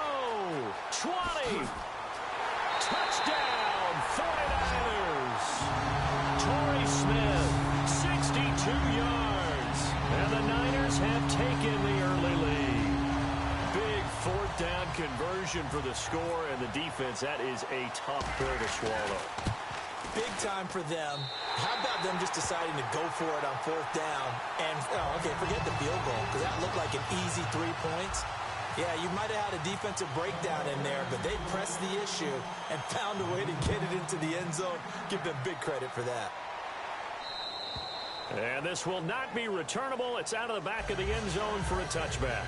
20. Touchdown, 49ers. Torrey Smith, 62 yards. And the Niners have taken the early lead. 4th down conversion for the score, and the defense, that is a tough pill to swallow. Big time for them. How about them just deciding to go for it on 4th down? And, okay, forget the field goal, because that looked like an easy 3 points. Yeah, you might have had a defensive breakdown in there, but they pressed the issue and found a way to get it into the end zone. Give them big credit for that. And this will not be returnable. It's out of the back of the end zone for a touchback.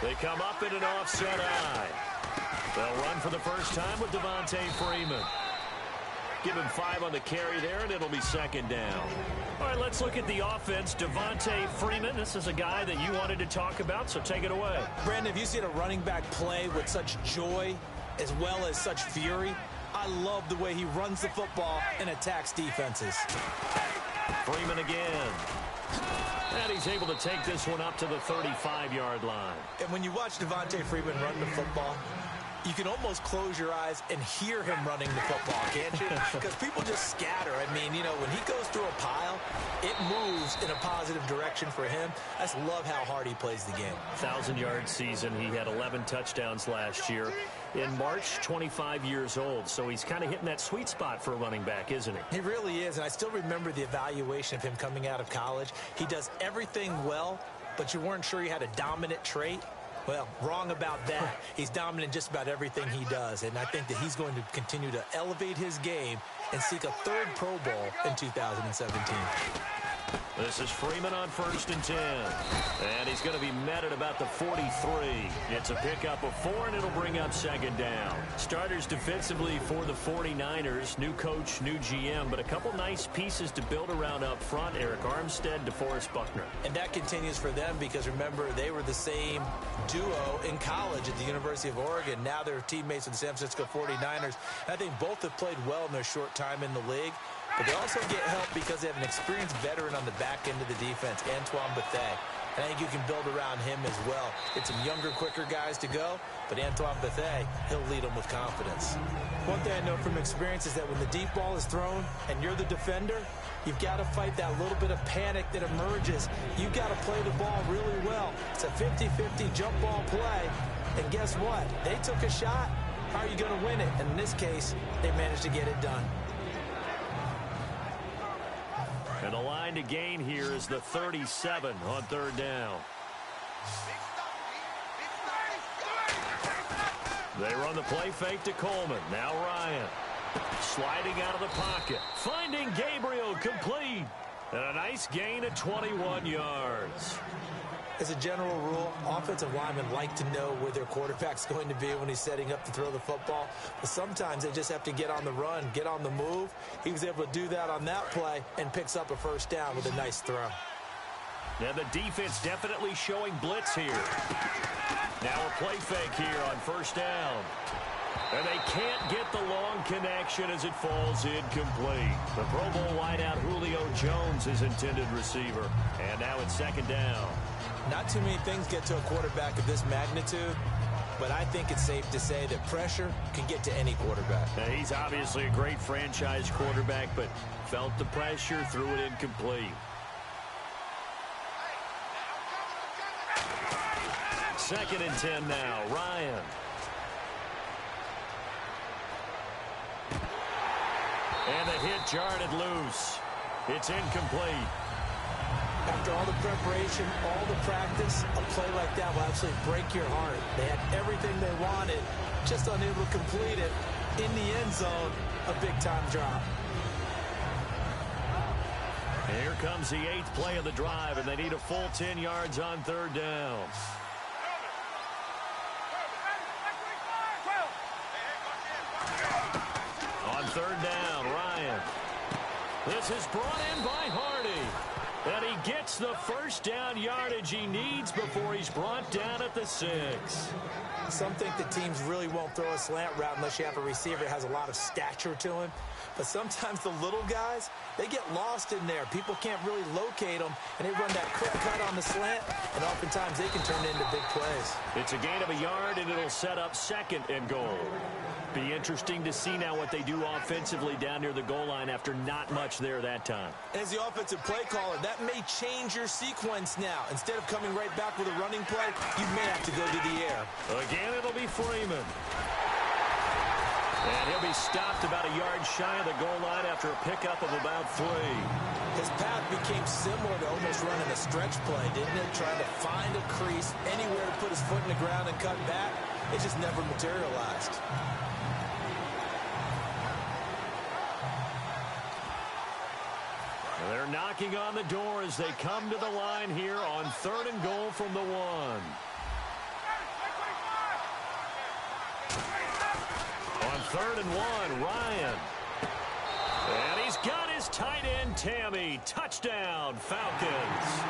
They come up in an offset eye. They'll run for the first time with Devontae Freeman. Give him 5 on the carry there, and it'll be 2nd down. All right, let's look at the offense. Devontae Freeman, this is a guy that you wanted to talk about, so take it away. Brandon, have you seen a running back play with such joy as well as such fury? I love the way he runs the football and attacks defenses. Freeman again. And he's able to take this one up to the 35-yard line. And when you watch Devontae Freeman run the football, you can almost close your eyes and hear him running the football, can't you? Because people just scatter. I mean, you know, when he goes through a pile, it moves in a positive direction for him. I just love how hard he plays the game. 1,000-yard season. He had 11 touchdowns last year. In March, 25 years old. So he's kind of hitting that sweet spot for a running back, isn't he? He really is. And I still remember the evaluation of him coming out of college. He does everything well, but you weren't sure he had a dominant trait. Well, wrong about that. He's dominant in just about everything he does, and I think that he's going to continue to elevate his game and seek a 3rd Pro Bowl in 2017. This is Freeman on 1st and 10. And he's going to be met at about the 43. It's a pickup of 4, and it'll bring up 2nd down. Starters defensively for the 49ers. New coach, new GM, but a couple nice pieces to build around up front. Eric Armstead, DeForest Buckner. And that continues for them because, remember, they were the same duo in college at the University of Oregon. Now they're teammates with the San Francisco 49ers. I think both have played well in their short time in the league. But they also get help because they have an experienced veteran on the back end of the defense, Antoine Bethea. And I think you can build around him as well. Get some younger, quicker guys to go, but Antoine Bethea, he'll lead them with confidence. One thing I know from experience is that when the deep ball is thrown and you're the defender, you've got to fight that little bit of panic that emerges. You've got to play the ball really well. It's a 50-50 jump ball play. And guess what? They took a shot. How are you going to win it? And in this case, they managed to get it done. And the line to gain here is the 37 on third down. They run the play fake to Coleman. Now Ryan. Sliding out of the pocket. Finding Gabriel complete. And a nice gain of 21 yards. As a general rule, offensive linemen like to know where their quarterback's going to be when he's setting up to throw the football. But sometimes they just have to get on the run, get on the move. He was able to do that on that play and picks up a first down with a nice throw. Now the defense definitely showing blitz here. Now a play fake here on first down. And they can't get the long connection as it falls incomplete. The Pro Bowl wideout Julio Jones is intended receiver. And now it's second down. Not too many things get to a quarterback of this magnitude, but I think it's safe to say that pressure can get to any quarterback. Now, he's obviously a great franchise quarterback, but felt the pressure, threw it incomplete. Second and 10 now. Ryan. And the hit jarred it loose. It's incomplete. After all the preparation, all the practice, a play like that will absolutely break your heart. They had everything they wanted, just unable to complete it. In the end zone, a big-time drop. And here comes the 8th play of the drive, and they need a full 10 yards on third down. On third down, Ryan. This is brought in by Hardy. And he gets the first down yardage he needs before he's brought down at the 6. Some think that teams really won't throw a slant route unless you have a receiver that has a lot of stature to him. But sometimes the little guys, they get lost in there. People can't really locate them, and they run that quick cut on the slant, and oftentimes they can turn it into big plays. It's a gain of a yard, and it'll set up second and goal. Be interesting to see now what they do offensively down near the goal line after not much there that time. As the offensive play caller, that may change your sequence now. Instead of coming right back with a running play, you may have to go to the air. Again, it'll be Freeman. And he'll be stopped about a yard shy of the goal line after a pickup of about 3. His path became similar to almost running a stretch play, didn't it? Trying to find a crease, anywhere to put his foot in the ground and cut back. It just never materialized. They're knocking on the door as they come to the line here on third and goal from the 1. On third and 1, Ryan. And he's got his tight end, Tammy. Touchdown, Falcons.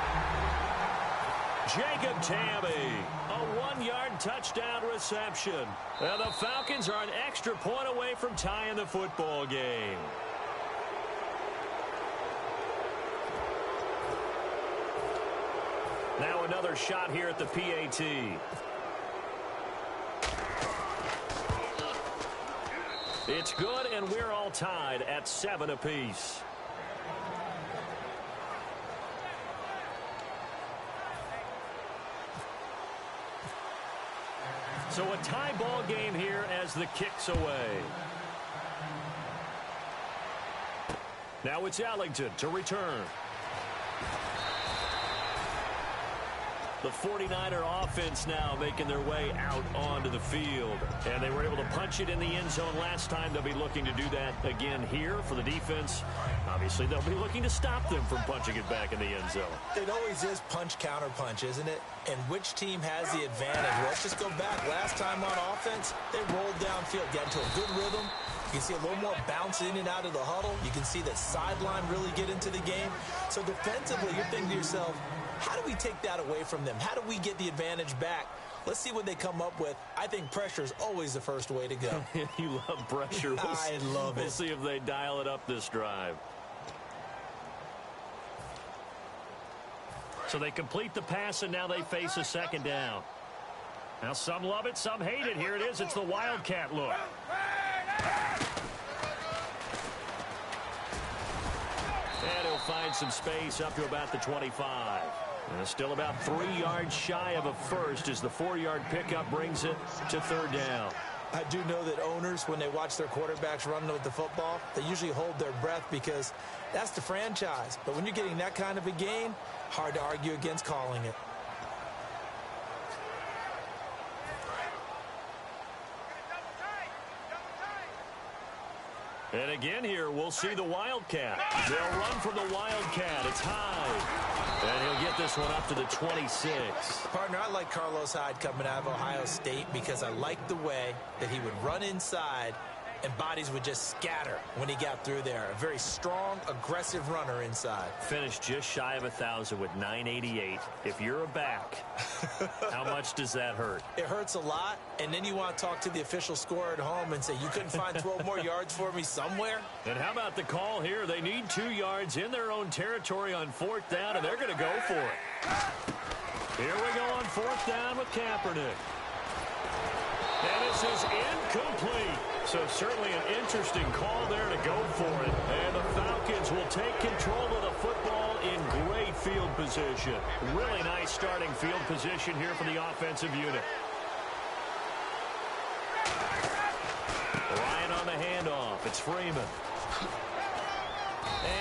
Jacob Tammy, a 1-yard touchdown reception. And the Falcons are an extra point away from tying the football game. Now another shot here at the PAT. It's good, and we're all tied at 7 apiece. So a tie ball game here as the kick's away. Now it's Ellington to return. The 49er offense now making their way out onto the field. And they were able to punch it in the end zone last time. They'll be looking to do that again here for the defense. Obviously, they'll be looking to stop them from punching it back in the end zone. It always is punch-counter-punch, isn't it? And which team has the advantage? Well, let's just go back. Last time on offense, they rolled downfield, got into a good rhythm. You can see a little more bounce in and out of the huddle. You can see that sideline really get into the game. So defensively, you're thinking to yourself, how do we take that away from them? How do we get the advantage back? Let's see what they come up with. I think pressure is always the first way to go. You love pressure. I love it. We'll see if they dial it up this drive. So they complete the pass, and now they face a second down. Now some love it, some hate it. Here it is. It's the Wildcat look. And he'll find some space up to about the 25. And still about 3 yards shy of a first as the 4-yard pickup brings it to third down. I do know that owners, when they watch their quarterbacks run with the football, they usually hold their breath because that's the franchise. But when you're getting that kind of a gain, hard to argue against calling it. And again here, we'll see the Wildcat. They'll run from the Wildcat. It's Hyde. And he'll get this one up to the 26. Partner, I like Carlos Hyde coming out of Ohio State because I like the way that he would run inside and bodies would just scatter when he got through there. A very strong, aggressive runner inside. Finished just shy of 1,000 with 988. If you're a back, how much does that hurt? It hurts a lot, and then you want to talk to the official scorer at home and say, you couldn't find 12 more yards for me somewhere? And how about the call here? They need 2 yards in their own territory on 4th down, and they're going to go for it. Here we go on 4th down with Kaepernick. And this is incomplete. So certainly an interesting call there to go for it. And the Falcons will take control of the football in great field position. Really nice starting field position here for the offensive unit. Ryan on the handoff. It's Freeman.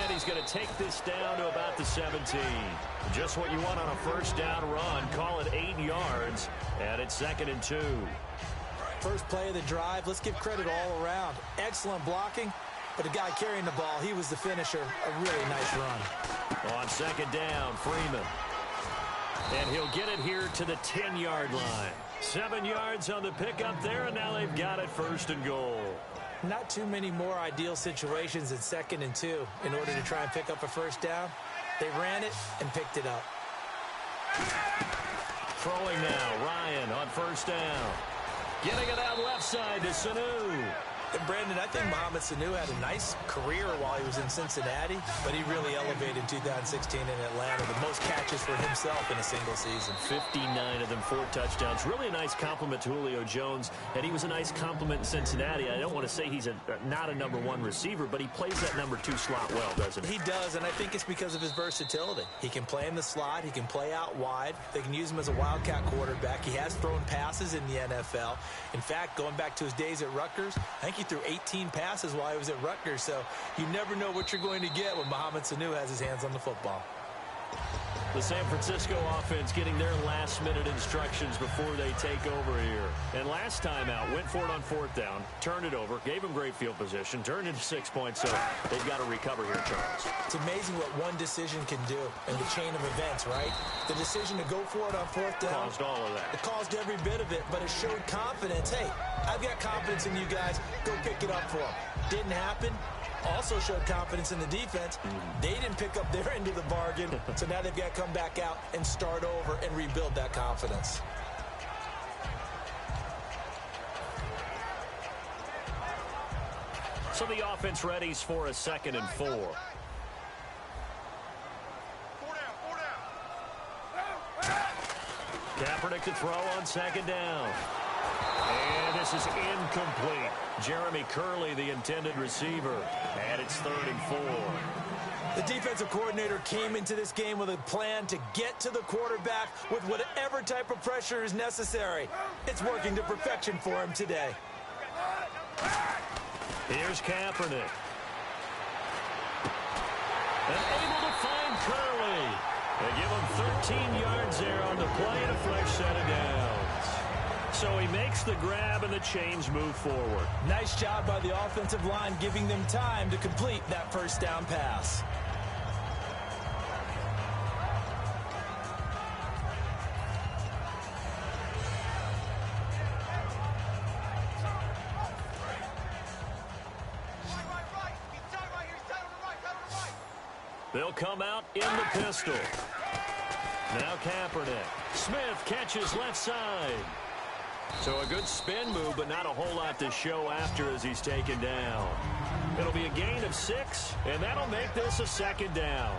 And he's going to take this down to about the 17. Just what you want on a first down run. Call it 8 yards. And it's 2nd and 2. First play of the drive, let's give credit all around. Excellent blocking, but the guy carrying the ball, he was the finisher. A really nice run. On 2nd down, Freeman. And he'll get it here to the 10-yard line. 7 yards on the pickup there, and now they've got it 1st and goal. Not too many more ideal situations at 2nd and 2 in order to try and pick up a first down. They ran it and picked it up. Throwing now, Ryan on 1st down. Getting it out left side to Sanu. And Brandon, I think Mohamed Sanu had a nice career while he was in Cincinnati, but he really elevated 2016 in Atlanta. The most catches for himself in a single season. 59 of them, 4 touchdowns. Really a nice compliment to Julio Jones, and he was a nice compliment in Cincinnati. I don't want to say he's not a number 1 receiver, but he plays that number 2 slot well, doesn't he? He does, and I think it's because of his versatility. He can play in the slot. He can play out wide. They can use him as a wildcat quarterback. He has thrown passes in the NFL. In fact, going back to his days at Rutgers, I think he threw 18 passes while he was at Rutgers, so you never know what you're going to get when Mohamed Sanu has his hands on the football. The San Francisco offense getting their last-minute instructions before they take over here. And last time out, went for it on 4th down, turned it over, gave them great field position, turned into 6 points, so they've got to recover here, Charles. It's amazing what one decision can do in the chain of events, right? The decision to go for it on 4th down. Caused all of that. It caused every bit of it, but it showed confidence. Hey, I've got confidence in you guys. Go pick it up for them. Didn't happen. Also showed confidence in the defense. They didn't pick up their end of the bargain, so now they've got to come back out and start over and rebuild that confidence. So the offense readies for a 2nd and 4. 4 down. Kaepernick to throw on 2nd down. And this is incomplete. Jeremy Curley, the intended receiver. And it's 3rd and 4. The defensive coordinator came into this game with a plan to get to the quarterback with whatever type of pressure is necessary. It's working to perfection for him today. Here's Kaepernick. And able to find Curley. They give him 13 yards there on the play and a fresh set of downs. So he makes the grab and the chains move forward. Nice job by the offensive line giving them time to complete that first down pass. They'll come out in the pistol. Now Kaepernick. Smith catches left side. So a good spin move, but not a whole lot to show after as he's taken down. It'll be a gain of 6, and that'll make this a 2nd down.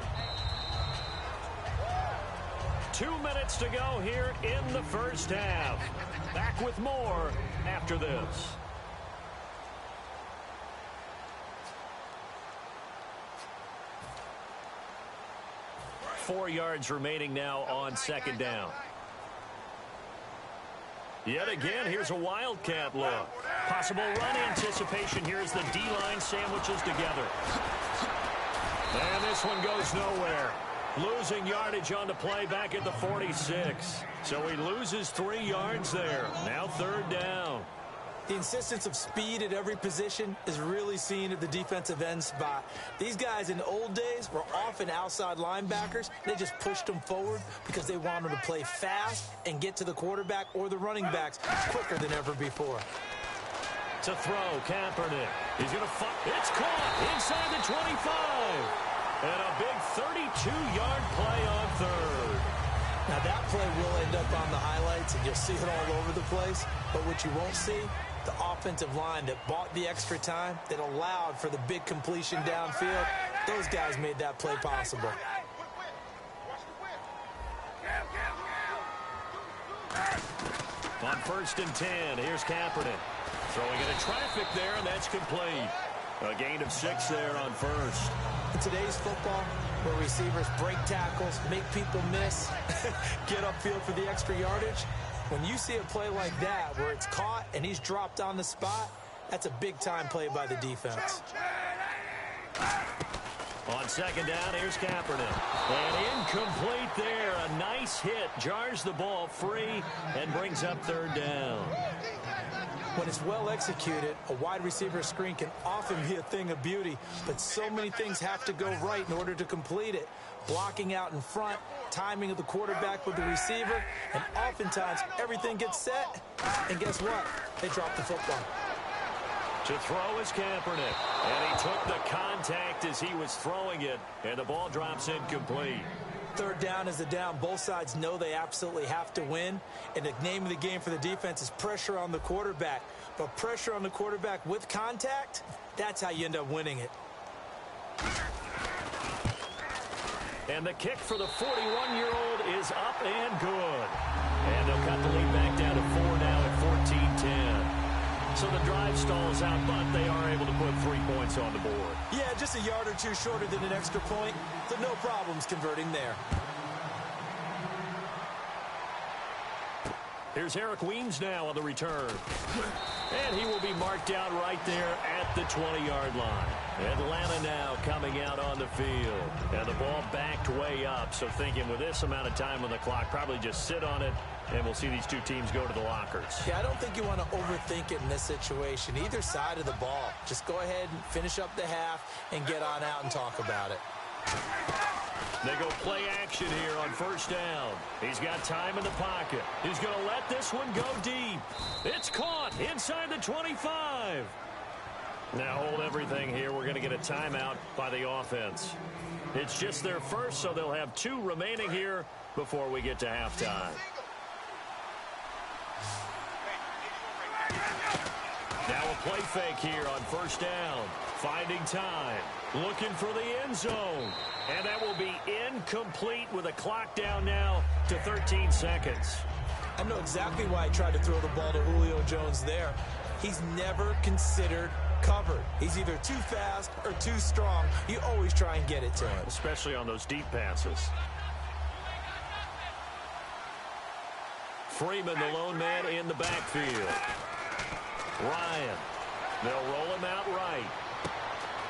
2 minutes to go here in the first half. Back with more after this. 4 yards remaining now on second down. Yet again, here's a wildcat look. Possible run anticipation here as the D-line sandwiches together. And this one goes nowhere. Losing yardage on the play back at the 46. So he loses 3 yards there. Now third down. The insistence of speed at every position is really seen at the defensive end spot. These guys in the old days were often outside linebackers. They just pushed them forward because they wanted to play fast and get to the quarterback or the running backs quicker than ever before. To throw, Kaepernick. He's going to fight. It's caught inside the 25. And a big 32-yard play on third. Now that play will end up on the highlights, and you'll see it all over the place. But what you won't see, the offensive line that bought the extra time, that allowed for the big completion downfield, those guys made that play possible. On 1st and 10, here's Kaepernick. Throwing into traffic there, and that's complete. A gain of 6 there on first. In today's football, where receivers break tackles, make people miss, get upfield for the extra yardage, when you see a play like that where it's caught and he's dropped on the spot, that's a big-time play by the defense. On second down, here's Kaepernick. And incomplete there. A nice hit. Jars the ball free and brings up third down. When it's well executed, a wide receiver screen can often be a thing of beauty, but so many things have to go right in order to complete it. Blocking out in front, timing of the quarterback with the receiver, and oftentimes everything gets set, and guess what? They drop the football. To throw is Kaepernick, and he took the contact as he was throwing it, and the ball drops incomplete. Third down is the down. Both sides know they absolutely have to win, and the name of the game for the defense is pressure on the quarterback. But pressure on the quarterback with contact, that's how you end up winning it. And the kick for the 41-year-old is up and good. And they'll cut the lead back down to 4 now at 14-10. So the drive stalls out, but they are able to put 3 points on the board. Yeah, just a yard or two shorter than an extra point, so no problems converting there. Here's Eric Weems now on the return. And he will be marked out right there at the 20-yard line. Atlanta now coming out on the field. And the ball backed way up, so thinking with this amount of time on the clock, probably just sit on it, and we'll see these two teams go to the lockers. Yeah, I don't think you want to overthink it in this situation. Either side of the ball. Just go ahead and finish up the half and get on out and talk about it. They go play action here on first down. He's got time in the pocket. He's going to let this one go deep. It's caught inside the 25. Now hold everything here. We're going to get a timeout by the offense. It's just their first, so they'll have 2 remaining here before we get to halftime. Now a play fake here on first down. Finding time. Looking for the end zone. And that will be incomplete with a clock down now to 13 seconds. I know exactly why I tried to throw the ball to Julio Jones there. He's never considered covered. He's either too fast or too strong. You always try and get it to him. Especially on those deep passes. Freeman, the lone man in the backfield. Ryan. They'll roll him out right.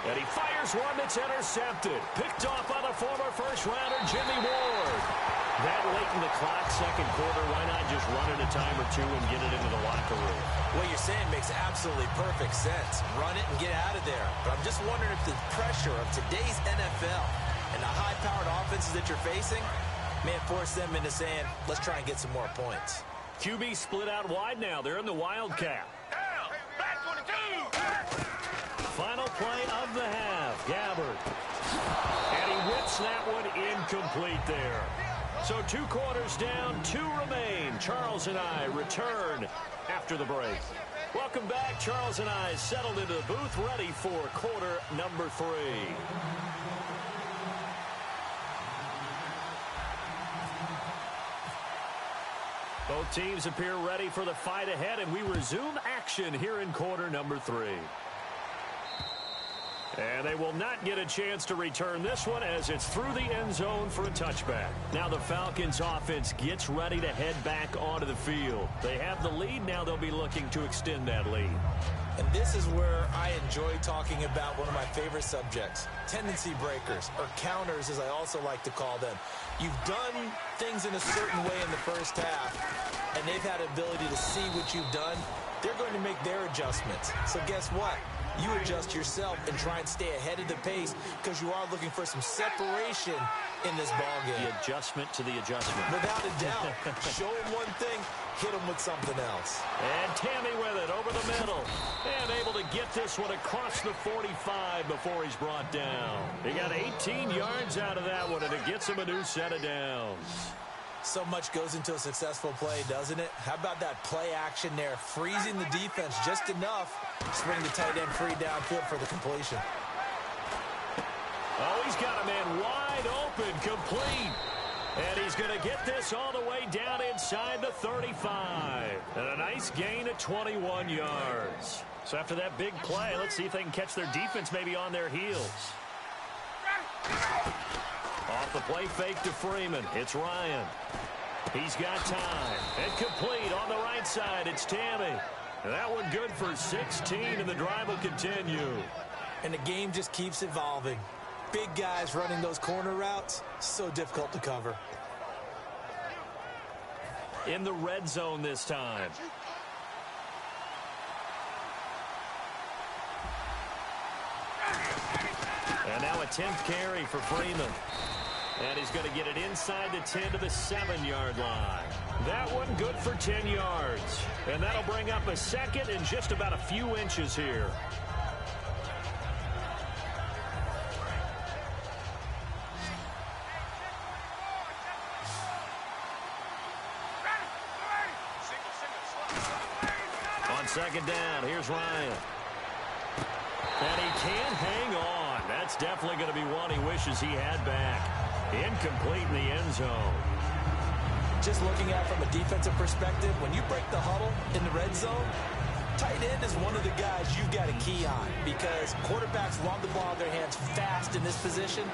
And he fires one that's intercepted. Picked off by the former first-rounder, Jimmy Ward. That late in the clock, second quarter, why not just run it a time or two and get it into the locker room? What you're saying makes absolutely perfect sense. Run it and get out of there. But I'm just wondering if the pressure of today's NFL and the high-powered offenses that you're facing may force them into saying, let's try and get some more points. QB split out wide now. They're in the Wildcat. Final play of the half. Gabbard. And he whips that one incomplete there. So 2 quarters down, 2 remain. Charles and I return after the break. Welcome back. Charles and I settled into the booth, ready for quarter number 3. Both teams appear ready for the fight ahead, and we resume action here in quarter number 3. And they will not get a chance to return this one as it's through the end zone for a touchback. Now the Falcons offense gets ready to head back onto the field. They have the lead. Now they'll be looking to extend that lead. And this is where I enjoy talking about one of my favorite subjects, tendency breakers, or counters as I also like to call them. You've done things in a certain way in the first half, and they've had the ability to see what you've done. They're going to make their adjustments. So guess what? You adjust yourself and try and stay ahead of the pace because you are looking for some separation in this ballgame. The adjustment to the adjustment. Without a doubt. Show them one thing, hit them with something else. And Tammy with it over the middle. And able to get this one across the 45 before he's brought down. He got 18 yards out of that one, and it gets him a new set of downs. So much goes into a successful play, doesn't it? How about that play action there, freezing the defense just enough to bring the tight end free downfield for the completion. Oh, he's got a man wide open, complete. And he's going to get this all the way down inside the 35. And a nice gain of 21 yards. So after that big play, let's see if they can catch their defense maybe on their heels. Off the play fake to Freeman. It's Ryan. He's got time. And complete on the right side. It's Tammy. And that one good for 16, and the drive will continue. And the game just keeps evolving. Big guys running those corner routes, so difficult to cover. In the red zone this time. And now a 10th carry for Freeman. And he's going to get it inside the 10 to the 7-yard line. That one good for 10 yards. And that'll bring up a second and just about a few inches here. On second down, here's Ryan. And he can't hang on. That's definitely going to be one he wishes he had back. Incomplete in the end zone. Just looking at it from a defensive perspective, when you break the huddle in the red zone, tight end is one of the guys you've got a key on because quarterbacks want the ball in their hands fast in this position,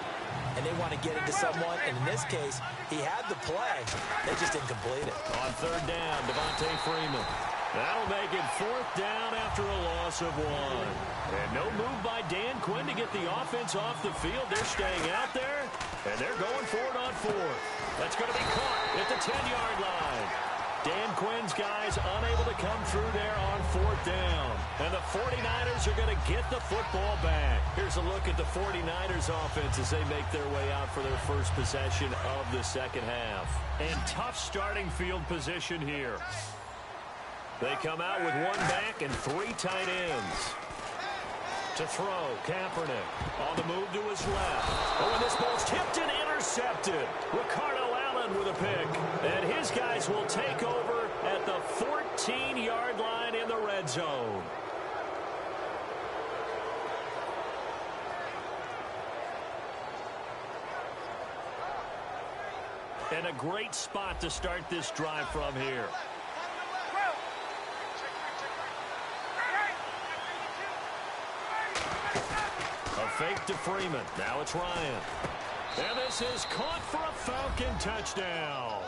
and they want to get it to someone. And in this case, he had the play. They just didn't complete it. On third down, Devontae Freeman. That'll make it fourth down after a loss of 1. And no move by Dan Quinn to get the offense off the field. They're staying out there, and they're going for it on fourth. That's going to be caught at the 10-yard line. Dan Quinn's guys unable to come through there on fourth down. And the 49ers are going to get the football back. Here's a look at the 49ers offense as they make their way out for their first possession of the second half. And tough starting field position here. They come out with 1 back and 3 tight ends. To throw, Kaepernick on the move to his left. Oh, and this ball's tipped and intercepted. Ricardo Allen with a pick. And his guys will take over at the 14-yard line in the red zone. And a great spot to start this drive from here. Fake to Freeman. Now it's Ryan. And this is caught for a Falcon touchdown.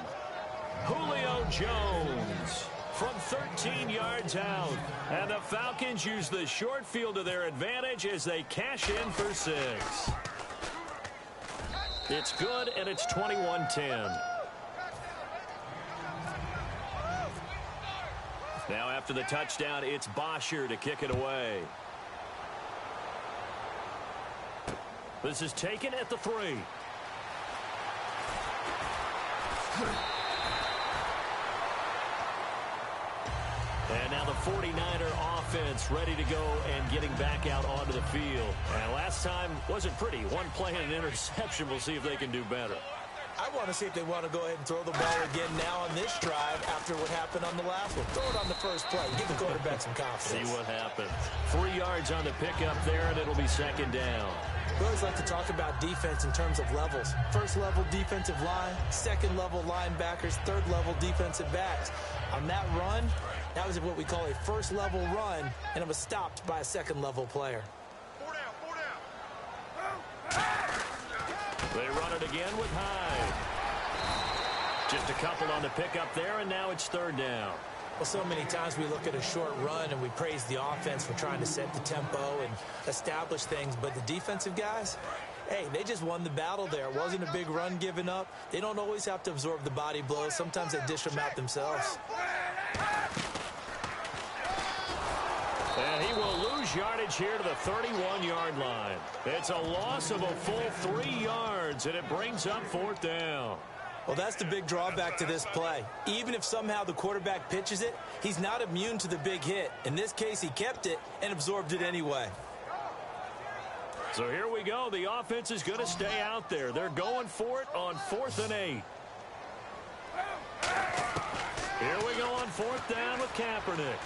Julio Jones from 13 yards out. And the Falcons use the short field to their advantage as they cash in for 6. It's good, and it's 21-10. Now after the touchdown, it's Bosher to kick it away. This is taken at the 3. And now the 49er offense ready to go and getting back out onto the field. And last time wasn't pretty. 1 play and an interception. We'll see if they can do better. I want to see if they want to go ahead and throw the ball again now on this drive after what happened on the last one. Throw it on the first play. Give the quarterback some confidence. See what happens. 3 yards on the pickup there, and it'll be second down. We always like to talk about defense in terms of levels. First level defensive line, second level linebackers, third level defensive backs. On that run, that was what we call a first level run, and it was stopped by a second level player. 4 down. They run it again with Hyde. Just a couple on the pickup there, and now it's third down. Well, so many times we look at a short run and we praise the offense for trying to set the tempo and establish things, but the defensive guys, hey, they just won the battle there. It wasn't a big run given up. They don't always have to absorb the body blows. Sometimes they dish them out themselves. And he will lose yardage here to the 31-yard line. It's a loss of a full 3 yards, and it brings up fourth down. Well, that's the big drawback to this play. Even if somehow the quarterback pitches it, he's not immune to the big hit. In this case, he kept it and absorbed it anyway. So here we go. The offense is going to stay out there. They're going for it on 4th and 8. Here we go on 4th down with Kaepernick.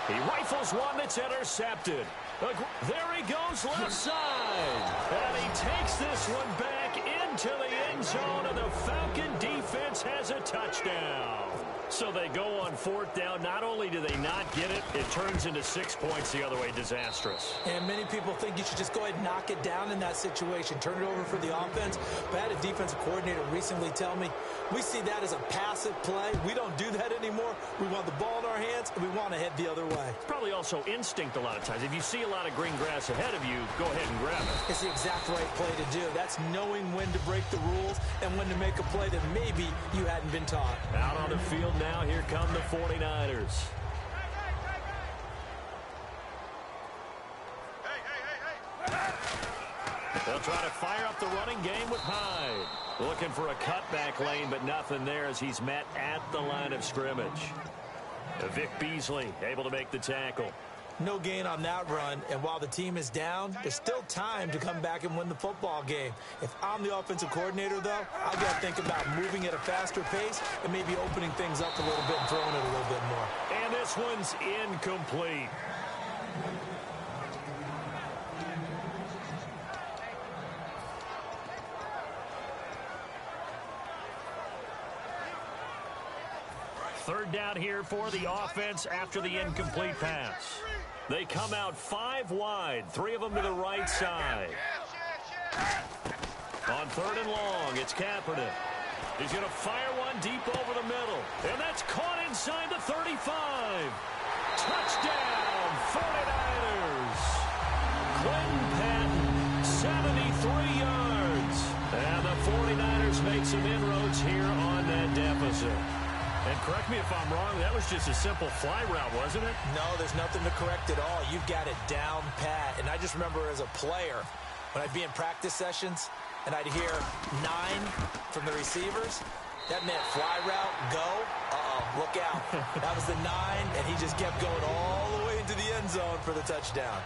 He rifles one that's intercepted. There he goes left side. And he takes this one back into the end zone, and the Falcon defense has a touchdown. So they go on 4th down. Not only do they not get it, it turns into 6 points the other way. Disastrous. And many people think you should just go ahead and knock it down in that situation. Turn it over for the offense. But I had a defensive coordinator recently tell me, we see that as a passive play. We don't do that anymore. We want the ball in our hands, and we want to head the other way. Probably also instinct a lot of times. If you see a lot of green grass ahead of you, go ahead and grab it. It's the exact right play to do. That's knowing when to break the rules and when to make a play that maybe you hadn't been taught. Out on the field now, here come the 49ers. They'll try to fire up the running game with Hyde. Looking for a cutback lane, but nothing there as he's met at the line of scrimmage. Vic Beasley able to make the tackle. No gain on that run, and while the team is down, there's still time to come back and win the football game. If I'm the offensive coordinator, though, I've got to think about moving at a faster pace and maybe opening things up a little bit and throwing it a little bit more. And this one's incomplete. Third down here for the offense after the incomplete pass. They come out 5 wide, 3 of them to the right side. On 3rd and long, it's Kaepernick. He's going to fire one deep over the middle. And that's caught inside the 35. Touchdown, 49ers. Quentin Patton, 73 yards. And the 49ers make some inroads here on that deficit. And correct me if I'm wrong, that was just a simple fly route, wasn't it? No, there's nothing to correct at all. You've got it down pat. And I just remember as a player, when I'd be in practice sessions and I'd hear 9 from the receivers, that meant fly route, go, look out. That was the 9, and he just kept going all the way into the end zone for the touchdown.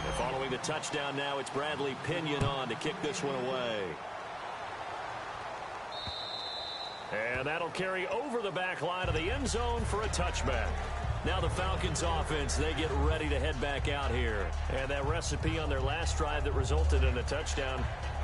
And following the touchdown now, it's Bradley Pinion on to kick this one away. And that'll carry over the back line of the end zone for a touchback. Now the Falcons offense, they get ready to head back out here. And that recipe on their last drive that resulted in a touchdown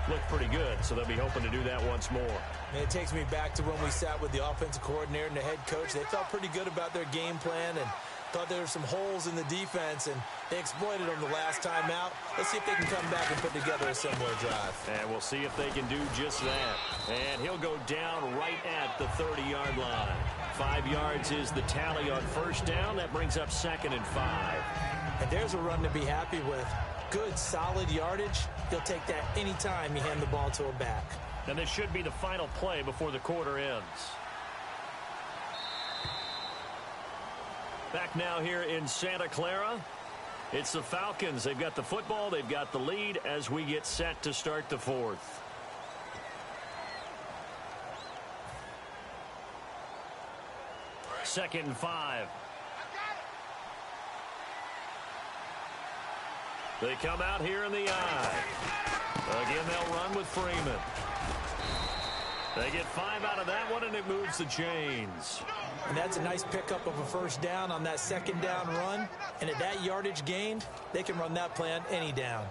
looked pretty good, so they'll be hoping to do that once more. And it takes me back to when we sat with the offensive coordinator and the head coach. They felt pretty good about their game plan and thought there were some holes in the defense, and they exploited them the last time out. Let's see if they can come back and put together a similar drive. And we'll see if they can do just that. And he'll go down right at the 30-yard line. 5 yards is the tally on first down. That brings up 2nd and 5. And there's a run to be happy with. Good, solid yardage. He'll take that anytime you hand the ball to a back. And this should be the final play before the quarter ends. Back now here in Santa Clara. It's the Falcons. They've got the football. They've got the lead as we get set to start the 4th. Second and 5. They come out here in the I. Again, they'll run with Freeman. They get 5 out of that one, and it moves the chains. And that's a nice pickup of a first down on that second down run. And at that yardage gained, they can run that plan any down.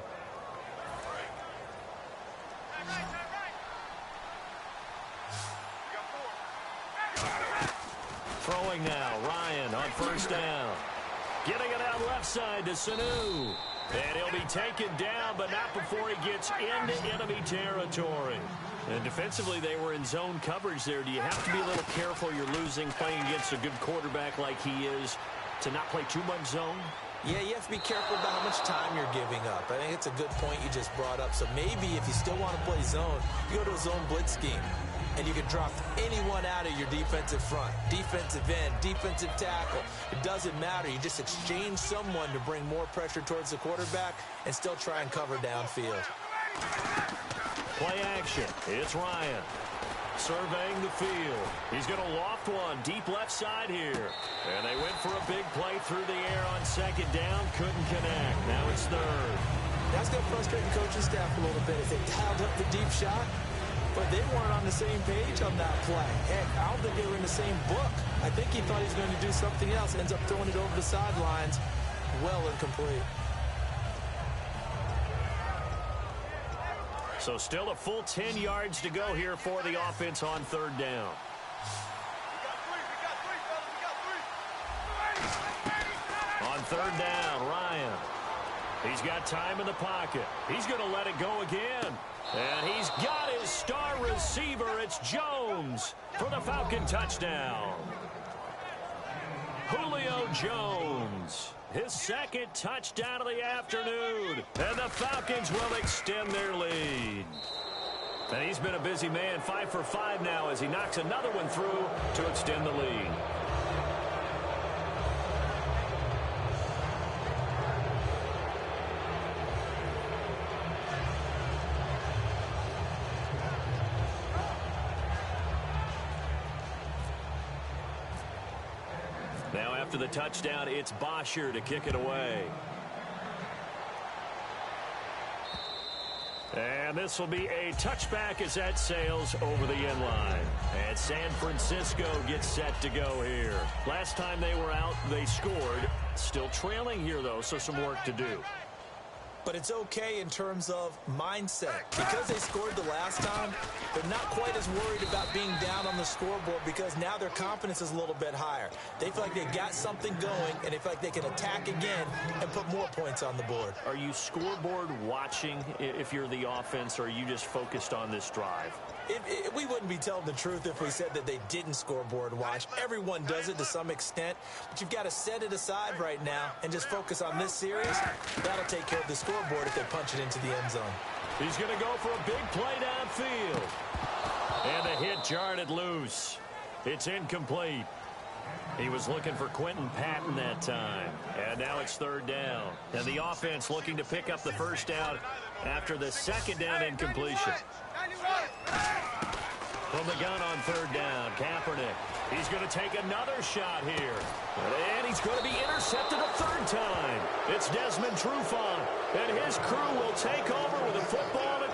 Throwing now, Ryan on first down. Getting it out left side to Sanu. And he'll be taken down, but not before he gets into enemy territory. And defensively, they were in zone coverage there. Do you have to be a little careful you're losing playing against a good quarterback like he is to not play too much zone? Yeah, you have to be careful about how much time you're giving up. I think it's a good point you just brought up. So maybe if you still want to play zone, you go to a zone blitz scheme. And you can drop anyone out of your defensive front. Defensive end, defensive tackle. It doesn't matter. You just exchange someone to bring more pressure towards the quarterback and still try and cover downfield. Play action. It's Ryan. Surveying the field. He's going to loft one deep left side here. And they went for a big play through the air on second down. Couldn't connect. Now it's third. That's going to frustrate the coaching staff a little bit if they dialed up the deep shot. But they weren't on the same page on that play. Heck, I don't think they were in the same book. I think he thought he was going to do something else. Ends up throwing it over the sidelines. Well incomplete. So still a full 10 yards to go here for the offense on third down. On third down, Ryan. He's got time in the pocket. He's going to let it go again. And he's got his star receiver. It's Jones for the Falcon touchdown. Julio Jones, his second touchdown of the afternoon. And the Falcons will extend their lead. And he's been a busy man, 5 for 5 now as he knocks another one through to extend the lead. Now after the touchdown, it's Bosher to kick it away. And this will be a touchback as that sails over the end line. And San Francisco gets set to go here. Last time they were out, they scored. Still trailing here, though, so some work to do. But it's okay in terms of mindset. Because they scored the last time, they're not quite as worried about being down on the scoreboard because now their confidence is a little bit higher. They feel like they've got something going, and they feel like they can attack again and put more points on the board. Are you scoreboard watching if you're the offense, or are you just focused on this drive? We wouldn't be telling the truth if we said that they didn't scoreboard watch. Everyone does it to some extent, but you've got to set it aside right now and just focus on this series. That'll take care of the scoreboard if they punch it into the end zone. He's going to go for a big play downfield. And the hit jarred it loose. It's incomplete. He was looking for Quentin Patton that time. And now it's third down. And the offense looking to pick up the first down after the second down incompletion. From the gun on third down, Kaepernick. He's going to take another shot here. And he's going to be intercepted a third time. It's Desmond Trufant. And his crew will take over with a football to